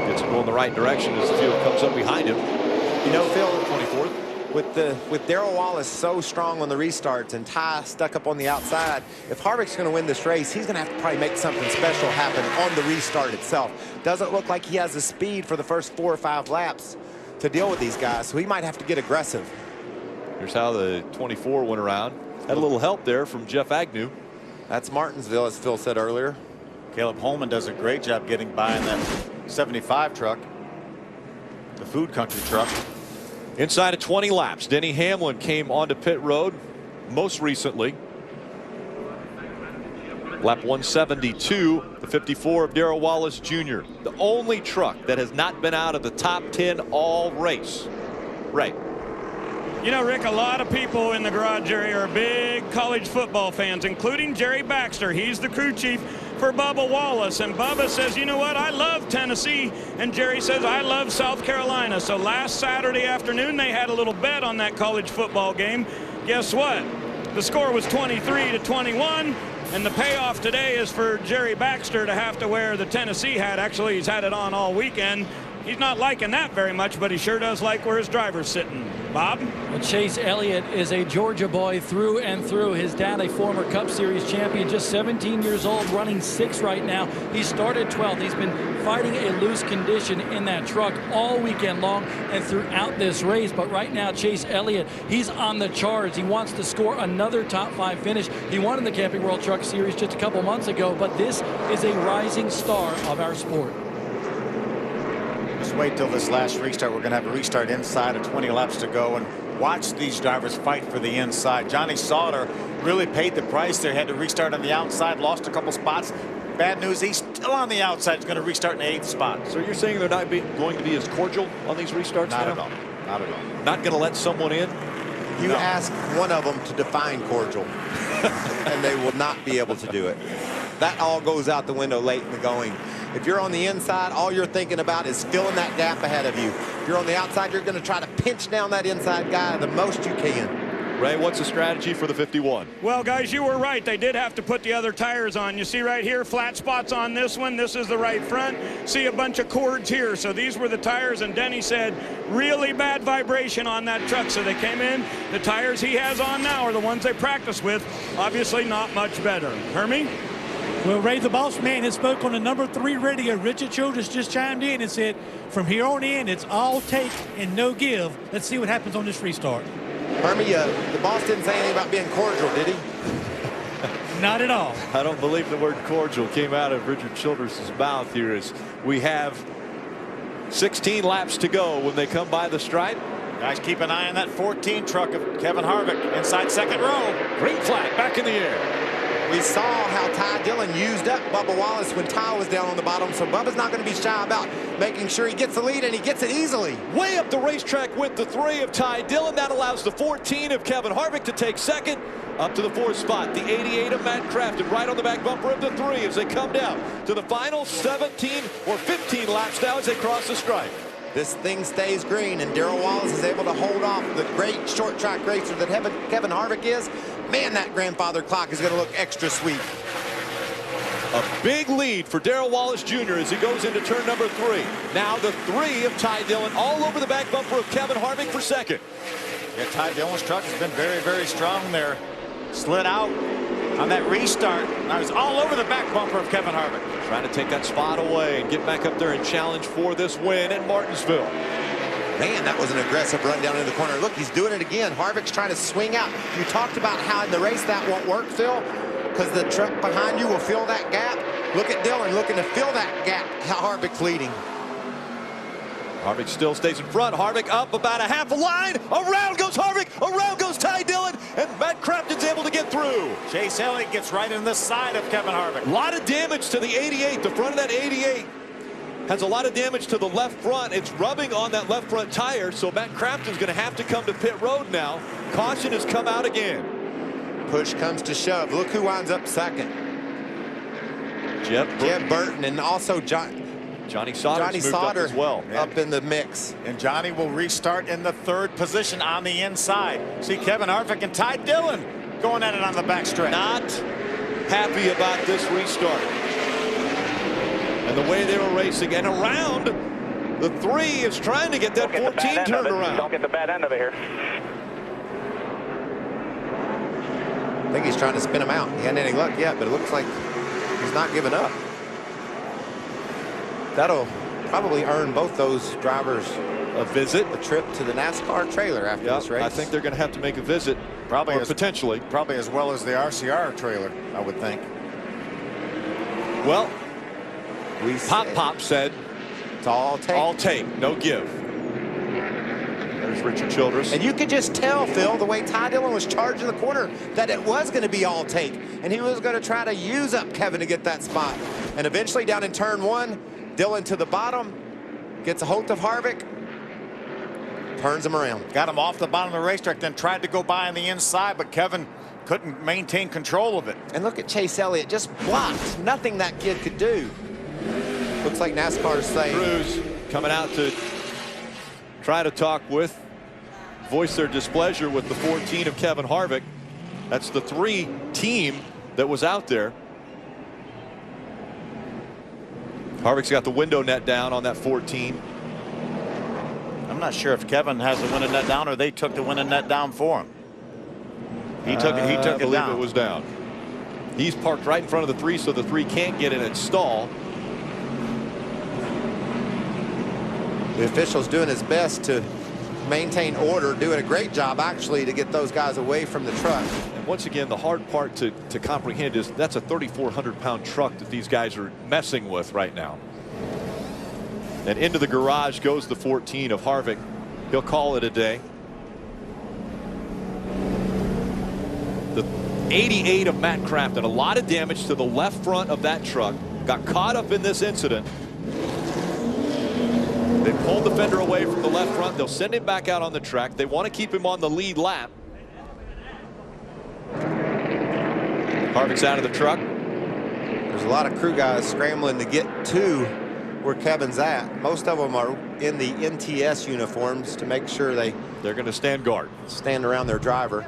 [SPEAKER 1] gets it going the right direction as the field comes up behind him.
[SPEAKER 3] You know, Phil,
[SPEAKER 1] 24th.
[SPEAKER 3] With Darrell Wallace so strong on the restarts and Ty stuck up on the outside, if Harvick's going to win this race, he's going to have to probably make something special happen on the restart itself. Doesn't look like he has the speed for the first 4 or 5 laps to deal with these guys, so he might have to get aggressive.
[SPEAKER 1] Here's how the 24 went around. Had a little help there from Jeff Agnew.
[SPEAKER 3] That's Martinsville, as Phil said earlier.
[SPEAKER 2] Caleb Holman does a great job getting by in that 75 truck, the food country truck.
[SPEAKER 1] Inside of 20 laps, Denny Hamlin came onto pit road most recently. Lap 172, the 54 of Darrell Wallace Jr. The only truck that has not been out of the top 10 all race. Right.
[SPEAKER 5] You know, Rick, a lot of people in the garage area are big college football fans, including Jerry Baxter. He's the crew chief for Bubba Wallace. And Bubba says, you know what, I love Tennessee. And Jerry says, I love South Carolina. So last Saturday afternoon, they had a little bet on that college football game. Guess what? The score was 23-21. And the payoff today is for Jerry Baxter to have to wear the Tennessee hat. Actually, he's had it on all weekend. He's not liking that very much, but he sure does like where his driver's sitting. Bob?
[SPEAKER 6] Well, Chase Elliott is a Georgia boy through and through. His dad, a former Cup Series champion, just 17 years old, running 6th right now. He started 12th. He's been fighting a loose condition in that truck all weekend long and throughout this race. But right now, Chase Elliott, he's on the charge. He wants to score another top 5 finish. He won in the Camping World Truck Series just a couple months ago, but this is a rising star of our sport.
[SPEAKER 2] Just wait till this last restart. We're going to have a restart inside of 20 laps to go and watch these drivers fight for the inside. Johnny Sauter really paid the price there. Had to restart on the outside, lost a couple spots. Bad news, he's still on the outside. He's going to restart in the 8th spot.
[SPEAKER 1] So you're saying they're not going to be as cordial on these restarts
[SPEAKER 2] Not
[SPEAKER 1] now?
[SPEAKER 2] at all. Not at all.
[SPEAKER 1] Not going to let someone in?
[SPEAKER 3] You ask one of them to define cordial, and they will not be able to do it. That all goes out the window late in the going. If you're on the inside, all you're thinking about is filling that gap ahead of you. If you're on the outside, you're going to try to pinch down that inside guy the most you can.
[SPEAKER 1] Ray, what's the strategy for the 51?
[SPEAKER 5] Well, guys, you were right. They did have to put the other tires on. You see right here, flat spots on this one. This is the right front. See a bunch of cords here. So these were the tires, and Denny said really bad vibration on that truck. So they came in. The tires he has on now are the ones they practice with. Obviously not much better. Hermie?
[SPEAKER 4] Well, Ray, the boss man, has spoke on the number 3 radio. Richard Childress just chimed in and said, from here on in, it's all take and no give. Let's see what happens on this restart.
[SPEAKER 3] Hermie, the boss didn't say anything about being cordial, did he?
[SPEAKER 4] Not at all.
[SPEAKER 1] I don't believe the word cordial came out of Richard Childress' mouth here as we have 16 laps to go when they come by the stripe.
[SPEAKER 2] Guys, keep an eye on that 14 truck of Kevin Harvick inside 2nd row.
[SPEAKER 1] Green flag back in the air.
[SPEAKER 3] We saw how Ty Dillon used up Bubba Wallace when Ty was down on the bottom, so Bubba's not going to be shy about making sure he gets the lead, and he gets it easily.
[SPEAKER 1] Way up the racetrack with the 3 of Ty Dillon. That allows the 14 of Kevin Harvick to take 2nd. Up to the 4th spot, the 88 of Matt Crafton right on the back bumper of the 3 as they come down to the final 17 or 15 laps now as they cross the stripe.
[SPEAKER 3] this thing stays green and Darrell Wallace is able to hold off the great short track racer that Kevin Harvick is, man, that grandfather clock is going to look extra sweet.
[SPEAKER 1] A big lead for Darrell Wallace Jr. as he goes into turn number 3. Now the 3 of Ty Dillon all over the back bumper of Kevin Harvick for second.
[SPEAKER 2] Yeah, Ty Dillon's truck has been very, very strong there. Slid out on that restart. Now he's all over the back bumper of Kevin Harvick.
[SPEAKER 1] Trying to take that spot away and get back up there and challenge for this win at Martinsville.
[SPEAKER 3] Man, that was an aggressive run down in the corner. Look, he's doing it again. Harvick's trying to swing out. You talked about how in the race that won't work, Phil, because the truck behind you will fill that gap. Look at Dillon looking to fill that gap. Harvick's leading.
[SPEAKER 1] Harvick still stays in front. Harvick up about a half a line. Around goes Harvick. Around goes Ty Dillon. And Matt Crafton's able to get through.
[SPEAKER 2] Chase Elliott gets right in the side of Kevin Harvick.
[SPEAKER 1] A lot of damage to the 88. The front of that 88 has a lot of damage to the left front. It's rubbing on that left front tire. So Matt Crafton's going to have to come to pit road now. Caution has come out again.
[SPEAKER 3] Push comes to shove. Look who winds up second. Jeb Burton and also Johnny Sauter
[SPEAKER 1] as well.
[SPEAKER 3] Up in the mix.
[SPEAKER 2] And Johnny will restart in the 3rd position on the inside. See Kevin Harvick and Ty Dillon going at it on the backstretch.
[SPEAKER 1] Not happy about this restart. And the way they were racing. And around, the 3 is trying to get that 14 turned around.
[SPEAKER 9] Don't get the bad end of it here.
[SPEAKER 3] I think he's trying to spin him out. He hadn't any luck yet, but it looks like he's not giving up. That'll probably earn both those drivers
[SPEAKER 1] a visit,
[SPEAKER 3] a trip to the NASCAR trailer after this race.
[SPEAKER 1] I think they're going to have to make a visit,
[SPEAKER 2] probably
[SPEAKER 1] potentially,
[SPEAKER 2] probably as well as the RCR trailer, I would think.
[SPEAKER 1] Well, Pop said
[SPEAKER 3] it's all take.
[SPEAKER 1] All take, no give. There's Richard Childress.
[SPEAKER 3] And you could just tell, Phil, the way Ty Dillon was charging the corner, that it was going to be all take, and he was going to try to use up Kevin to get that spot. And eventually, down in turn 1. Dillon to the bottom, gets a hold of Harvick, turns him around.
[SPEAKER 2] Got him off the bottom of the racetrack, then tried to go by on the inside, but Kevin couldn't maintain control of it.
[SPEAKER 3] And look at Chase Elliott, just blocked. Nothing that kid could do. Looks like NASCAR's saying.
[SPEAKER 1] Crews coming out to try to talk with, voice their displeasure with the 14 of Kevin Harvick. That's the 3 team that was out there. Harvick's got the window net down on that 14.
[SPEAKER 2] I'm not sure if Kevin has the window net down or they took the window net down for him. He took it down. I believe
[SPEAKER 1] it was down. He's parked right in front of the 3, so the 3 can't get in and stall.
[SPEAKER 3] The official's doing his best to maintain order, doing a great job actually to get those guys away from the truck.
[SPEAKER 1] And once again, the hard part to comprehend is that's a 3,400-pound truck that these guys are messing with right now. And into the garage goes the 14 of Harvick. He'll call it a day. The 88 of Matt Crafton, a lot of damage to the left front of that truck. Got caught up in this incident. They pulled the fender away from the left front. They'll send him back out on the track. They want to keep him on the lead lap. Harvick's out of the truck.
[SPEAKER 3] There's a lot of crew guys scrambling to get to where Kevin's at. Most of them are in the NTS uniforms to make sure they're
[SPEAKER 1] going to stand guard.
[SPEAKER 3] Stand around their driver.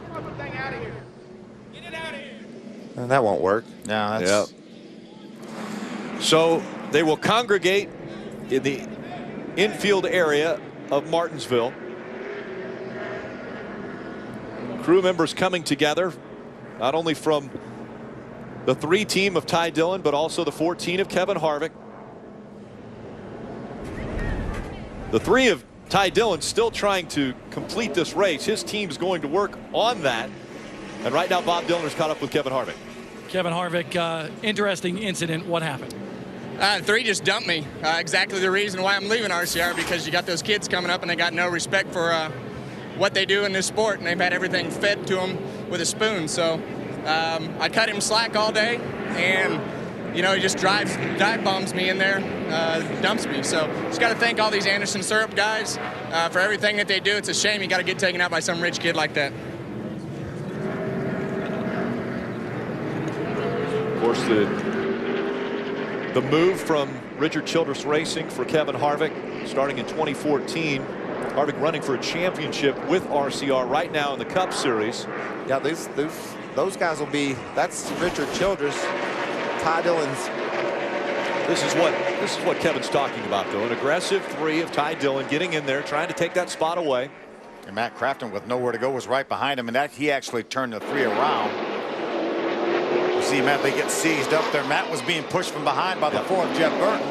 [SPEAKER 3] And that won't work.
[SPEAKER 2] No, that's...
[SPEAKER 1] Yep. So they will congregate in the infield area of Martinsville. Crew members coming together, not only from the 3 team of Ty Dillon, but also the 14 of Kevin Harvick. The 3 of Ty Dillon still trying to complete this race. His team's going to work on that. And right now, Bob Dillner's caught up with Kevin Harvick.
[SPEAKER 6] Kevin Harvick, interesting incident. What happened?
[SPEAKER 10] 3 just dumped me. Exactly the reason why I'm leaving RCR, because you got those kids coming up and they got no respect for what they do in this sport, and they've had everything fed to them with a spoon. So I cut him slack all day, and you know, he just dive bombs me in there, dumps me. So just got to thank all these Anderson Syrup guys for everything that they do. It's a shame you got to get taken out by some rich kid like that.
[SPEAKER 1] Of course, the move from Richard Childress Racing for Kevin Harvick starting in 2014. Harvick running for a championship with RCR right now in the Cup Series.
[SPEAKER 3] Yeah, those guys will be. That's Richard Childress, Ty Dillon's.
[SPEAKER 1] This is what Kevin's talking about, though. An aggressive 3 of Ty Dillon getting in there, trying to take that spot away.
[SPEAKER 2] And Matt Crafton with nowhere to go was right behind him, and that he actually turned the 3 around. You see Matt, they get seized up there. Matt was being pushed from behind by the 4 of Jeff Burton.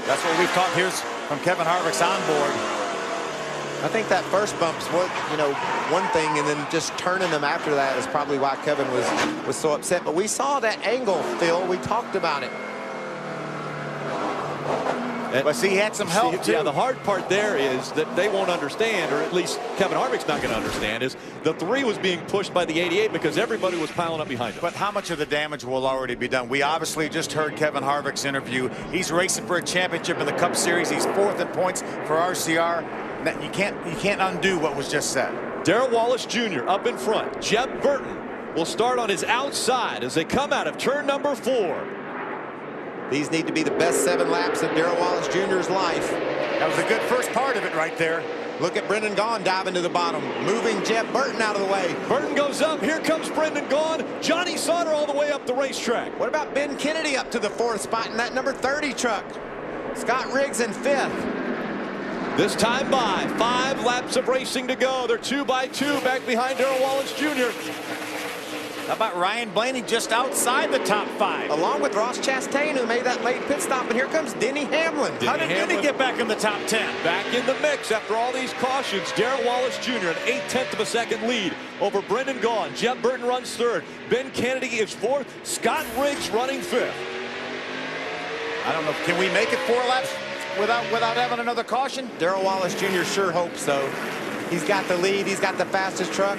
[SPEAKER 2] That's what we've talked. Here's from Kevin Harvick's onboard.
[SPEAKER 3] I think that first bump's one thing, and then just turning them after that is probably why Kevin was so upset. But we saw that angle, Phil. We talked about it.
[SPEAKER 2] But see, he had some help too.
[SPEAKER 1] Yeah, the hard part there is that they won't understand, or at least Kevin Harvick's not going to understand, is the 3 was being pushed by the 88 because everybody was piling up behind him.
[SPEAKER 2] But how much of the damage will already be done? We obviously just heard Kevin Harvick's interview. He's racing for a championship in the Cup Series. He's 4th in points for RCR. You can't undo what was just said.
[SPEAKER 1] Darrell Wallace Jr. up in front. Jeb Burton will start on his outside as they come out of turn number 4.
[SPEAKER 3] These need to be the best 7 laps of Darrell Wallace Jr.'s life.
[SPEAKER 2] That was a good first part of it right there.
[SPEAKER 3] Look at Brendan Gaughan diving to the bottom, moving Jeb Burton out of the way.
[SPEAKER 1] Burton goes up. Here comes Brendan Gaughan. Johnny Sauter all the way up the racetrack.
[SPEAKER 3] What about Ben Kennedy up to the 4th spot in that number 30 truck? Scott Riggs in 5th.
[SPEAKER 1] This time by 5 laps of racing to go. They're 2 by 2 back behind Darrell Wallace Jr.
[SPEAKER 2] How about Ryan Blaney just outside the top 5?
[SPEAKER 3] Along with Ross Chastain, who made that late pit stop. And here comes Denny Hamlin.
[SPEAKER 2] How did Denny get back in the top 10?
[SPEAKER 1] Back in the mix after all these cautions. Darrell Wallace Jr. an 8/10 of a second lead over Brendan Gaughan. Jeff Burton runs 3rd. Ben Kennedy is 4th. Scott Riggs running 5th.
[SPEAKER 2] I don't know. Can we make it 4 laps without having another caution?
[SPEAKER 3] Darrell Wallace Jr. sure hopes so. He's got the lead. He's got the fastest truck.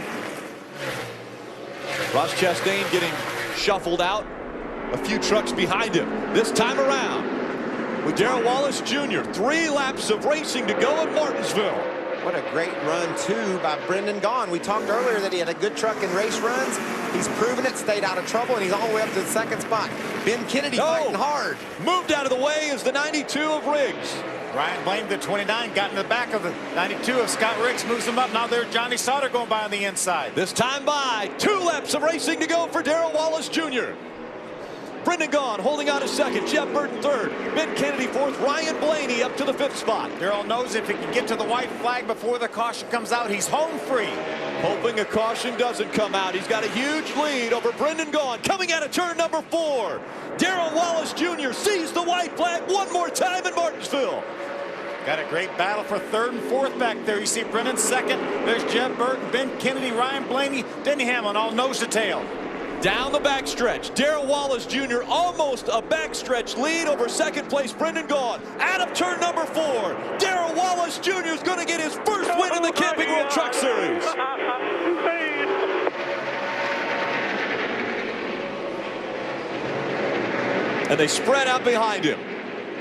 [SPEAKER 1] Ross Chastain getting shuffled out. A few trucks behind him. This time around with Darrell Wallace Jr. 3 laps of racing to go in Martinsville.
[SPEAKER 3] What a great run, too, by Brendan Gaughan. We talked earlier that he had a good truck in race runs. He's proven it, stayed out of trouble, and he's all the way up to the 2nd spot. Ben Kennedy fighting hard.
[SPEAKER 1] Moved out of the way is the 92 of Riggs.
[SPEAKER 2] Ryan Blaney, the 29, got in the back of the 92 of Scott Riggs, moves him up. Now there's Johnny Sauter going by on the inside.
[SPEAKER 1] This time by 2 laps of racing to go for Darrell Wallace Jr. Brendan Gaughan holding on to 2nd. Jeff Burton 3rd. Ben Kennedy 4th. Ryan Blaney up to the 5th spot.
[SPEAKER 2] Darrell knows if he can get to the white flag before the caution comes out, he's home free.
[SPEAKER 1] Hoping a caution doesn't come out. He's got a huge lead over Brendan Gaughan coming out of turn number 4. Darrell Wallace Jr. sees the white flag one more time in Martinsville.
[SPEAKER 2] Got a great battle for 3rd and 4th back there. You see Brendan 2nd. There's Jeff Burton, Ben Kennedy, Ryan Blaney, Denny Hamlin all nose to tail.
[SPEAKER 1] Down the backstretch, Darrell Wallace Jr. almost a backstretch lead over 2nd place Brendan Gaughan. Out of turn number 4, Darrell Wallace Jr. is going to get his first win in the Camping World Truck Series. And they spread out behind him.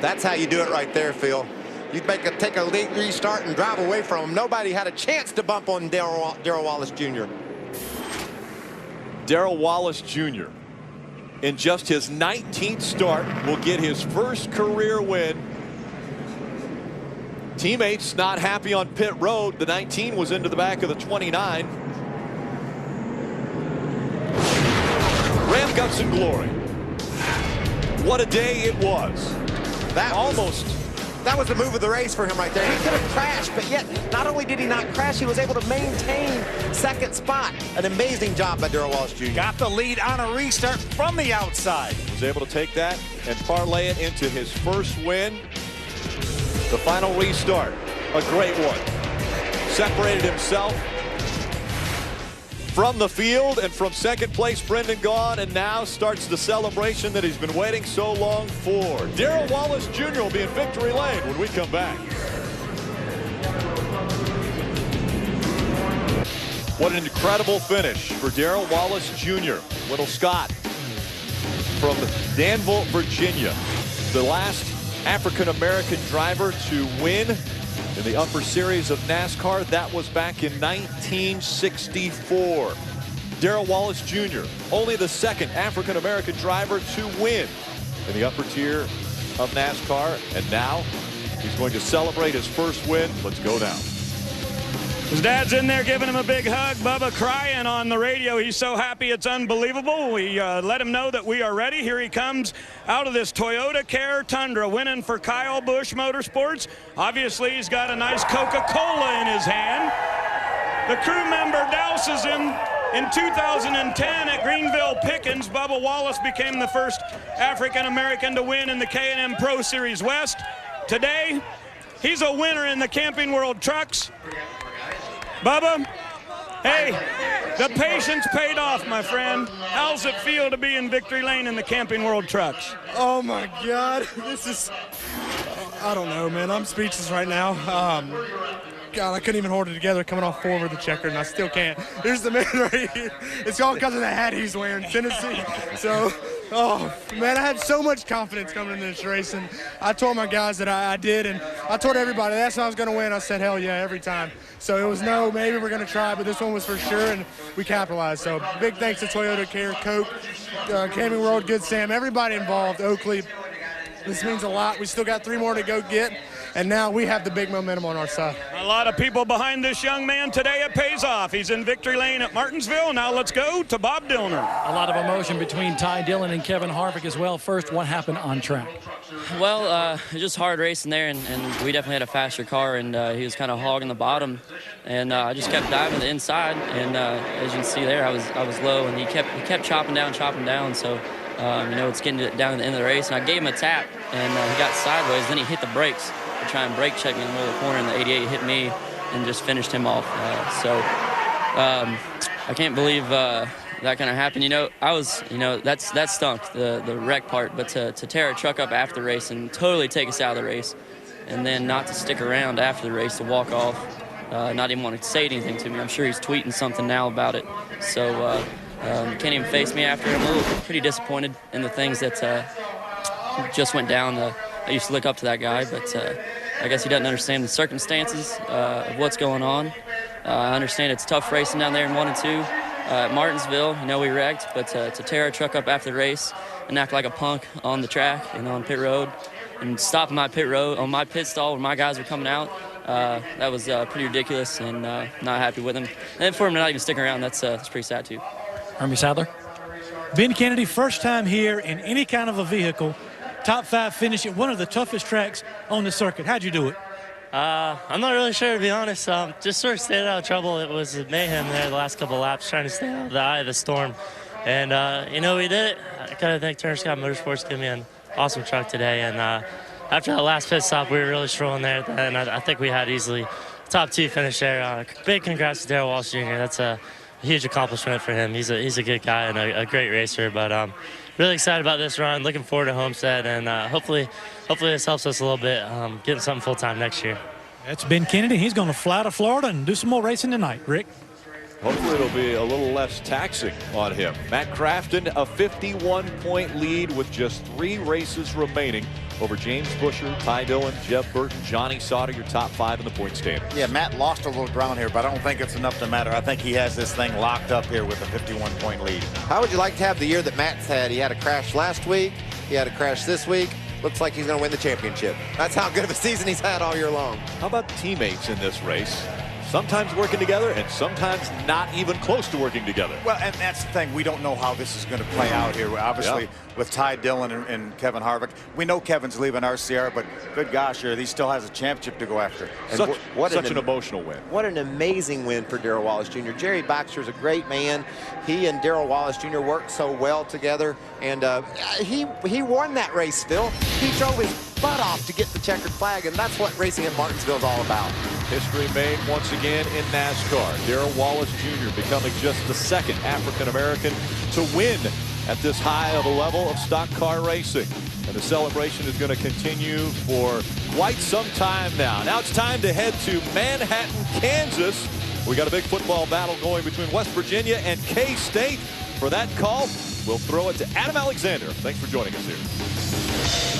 [SPEAKER 3] That's how you do it right there, Phil. You'd take a lead restart and drive away from him. Nobody had a chance to bump on Darrell Wallace Jr.
[SPEAKER 1] Darrell Wallace Jr. in just his 19th start will get his first career win. Teammates not happy on pit road. The 19 was into the back of the 29. Ram Guts and Glory. What a day it was.
[SPEAKER 3] That was the move of the race for him right there. He could have crashed, but yet not only did he not crash, he was able to maintain 2nd spot. An amazing job by Darrell Wallace Jr.
[SPEAKER 2] Got the lead on a restart from the outside.
[SPEAKER 1] Was able to take that and parlay it into his first win. The final restart, a great one. Separated himself from the field and from 2nd place Brendan Gaughan, and now starts the celebration that he's been waiting so long for. Darrell Wallace Jr. will be in victory lane when we come back. What an incredible finish for Darrell Wallace Jr. Little Scott from Danville, Virginia. The last African-American driver to win in the upper series of NASCAR. That was back in 1964. Darrell Wallace Jr., only the 2nd African-American driver to win in the upper tier of NASCAR. And now he's going to celebrate his first win. Let's go down.
[SPEAKER 5] His dad's in there giving him a big hug. Bubba crying on the radio. He's so happy it's unbelievable. We let him know that we are ready. Here he comes out of this Toyota Care Tundra, winning for Kyle Busch Motorsports. Obviously, he's got a nice Coca-Cola in his hand. The crew member douses him. In 2010 at Greenville Pickens, Bubba Wallace became the first African-American to win in the K&M Pro Series West. Today, he's a winner in the Camping World Trucks. Bubba, hey, the patience paid off, my friend. How's it feel to be in victory lane in the Camping World Trucks?
[SPEAKER 9] Oh my God, this is, I don't know, man. I'm speechless right now. God, I couldn't even hold it together coming off forward the checker, and I still can't. There's the man right here. It's all because of the hat he's wearing, Tennessee. So, oh, man, I had so much confidence coming into this race, and I told my guys that I did, and I told everybody that's how I was going to win. I said, hell yeah, every time. So it was no, maybe we're going to try, but this one was for sure, and we capitalized. So big thanks to Toyota Care, Coke, Camping World, Good Sam, everybody involved, Oakley. This means a lot. We still got 3 more to go get, and now we have the big momentum on our side.
[SPEAKER 5] A lot of people behind this young man today. It pays off. He's in victory lane at Martinsville. Now let's go to Bob Dillner.
[SPEAKER 6] A lot of emotion between Ty Dillon and Kevin Harvick as well. First, what happened on track?
[SPEAKER 11] Well, it was just hard racing there, and we definitely had a faster car, and he was kind of hogging the bottom, and I just kept diving the inside, and as you can see there, I was low, and he kept chopping down, so it's getting down to the end of the race, and I gave him a tap, and he got sideways. Then he hit the brakes to try and brake check me in the middle of the corner, and the 88 hit me and just finished him off. I can't believe that kind of happened. That stunk, the wreck part, but to tear a truck up after the race and totally take us out of the race, and then not to stick around after the race to walk off, not even want to say anything to me. I'm sure he's tweeting something now about it. So can't even face me after. I'm pretty disappointed in the things that just went down. I used to look up to that guy, but I guess he doesn't understand the circumstances of what's going on. I understand it's tough racing down there in 1 and 2. At Martinsville, we wrecked, but to tear a truck up after the race and act like a punk on the track and on pit road and stop my pit road on my pit stall when my guys were coming out, that was pretty ridiculous, and not happy with him. And for him to not even stick around, that's pretty sad too.
[SPEAKER 6] Hermie Sadler.
[SPEAKER 4] Ben Kennedy, first time here in any kind of a vehicle, top 5 finish at one of the toughest tracks on the circuit. How'd you do it?
[SPEAKER 12] I'm not really sure, to be honest. Just sort of stayed out of trouble. It was mayhem there the last couple of laps, trying to stay out of the eye of the storm. And, we did it. I kind of think Turner Scott Motorsports gave me an awesome truck today. And after that last pit stop, we were really strolling there. And I think we had easily top 2 finish there. Big congrats to Darrell Walsh Jr. That's a huge accomplishment for him. He's a good guy and a great racer. But really excited about this run. Looking forward to Homestead, and hopefully this helps us a little bit getting something full time next year.
[SPEAKER 4] That's Ben Kennedy. He's going to fly to Florida and do some more racing tonight. Rick?
[SPEAKER 1] Hopefully it'll be a little less taxing on him. Matt Crafton, a 51-point lead with just 3 races remaining over James Buescher, Ty Dillon, Jeb Burton, Johnny Sauter, your top 5 in the point standings.
[SPEAKER 2] Yeah, Matt lost a little ground here, but I don't think it's enough to matter. I think he has this thing locked up here with a 51-point lead.
[SPEAKER 3] How would you like to have the year that Matt's had? He had a crash last week. He had a crash this week. Looks like he's going to win the championship. That's how good of a season he's had all year long.
[SPEAKER 1] How about teammates in this race? Sometimes working together and sometimes not even close to working together.
[SPEAKER 2] Well, and that's the thing. We don't know how this is going to play out here. Obviously, with Ty Dillon and Kevin Harvick. We know Kevin's leaving RCR, but good gosh, he still has a championship to go after.
[SPEAKER 1] And such an emotional win.
[SPEAKER 3] What an amazing win for Darrell Wallace Jr. Jerry Baxter's a great man. He and Darrell Wallace Jr. worked so well together, and he won that race, Phil. He drove his butt off to get the checkered flag, and that's what racing at Martinsville is all about.
[SPEAKER 1] History made once again in NASCAR. Darrell Wallace Jr. becoming just the 2nd African-American to win at this high of a level of stock car racing. And the celebration is going to continue for quite some time now. Now it's time to head to Manhattan, Kansas. We got a big football battle going between West Virginia and K-State. For that call, we'll throw it to Adam Alexander. Thanks for joining us here.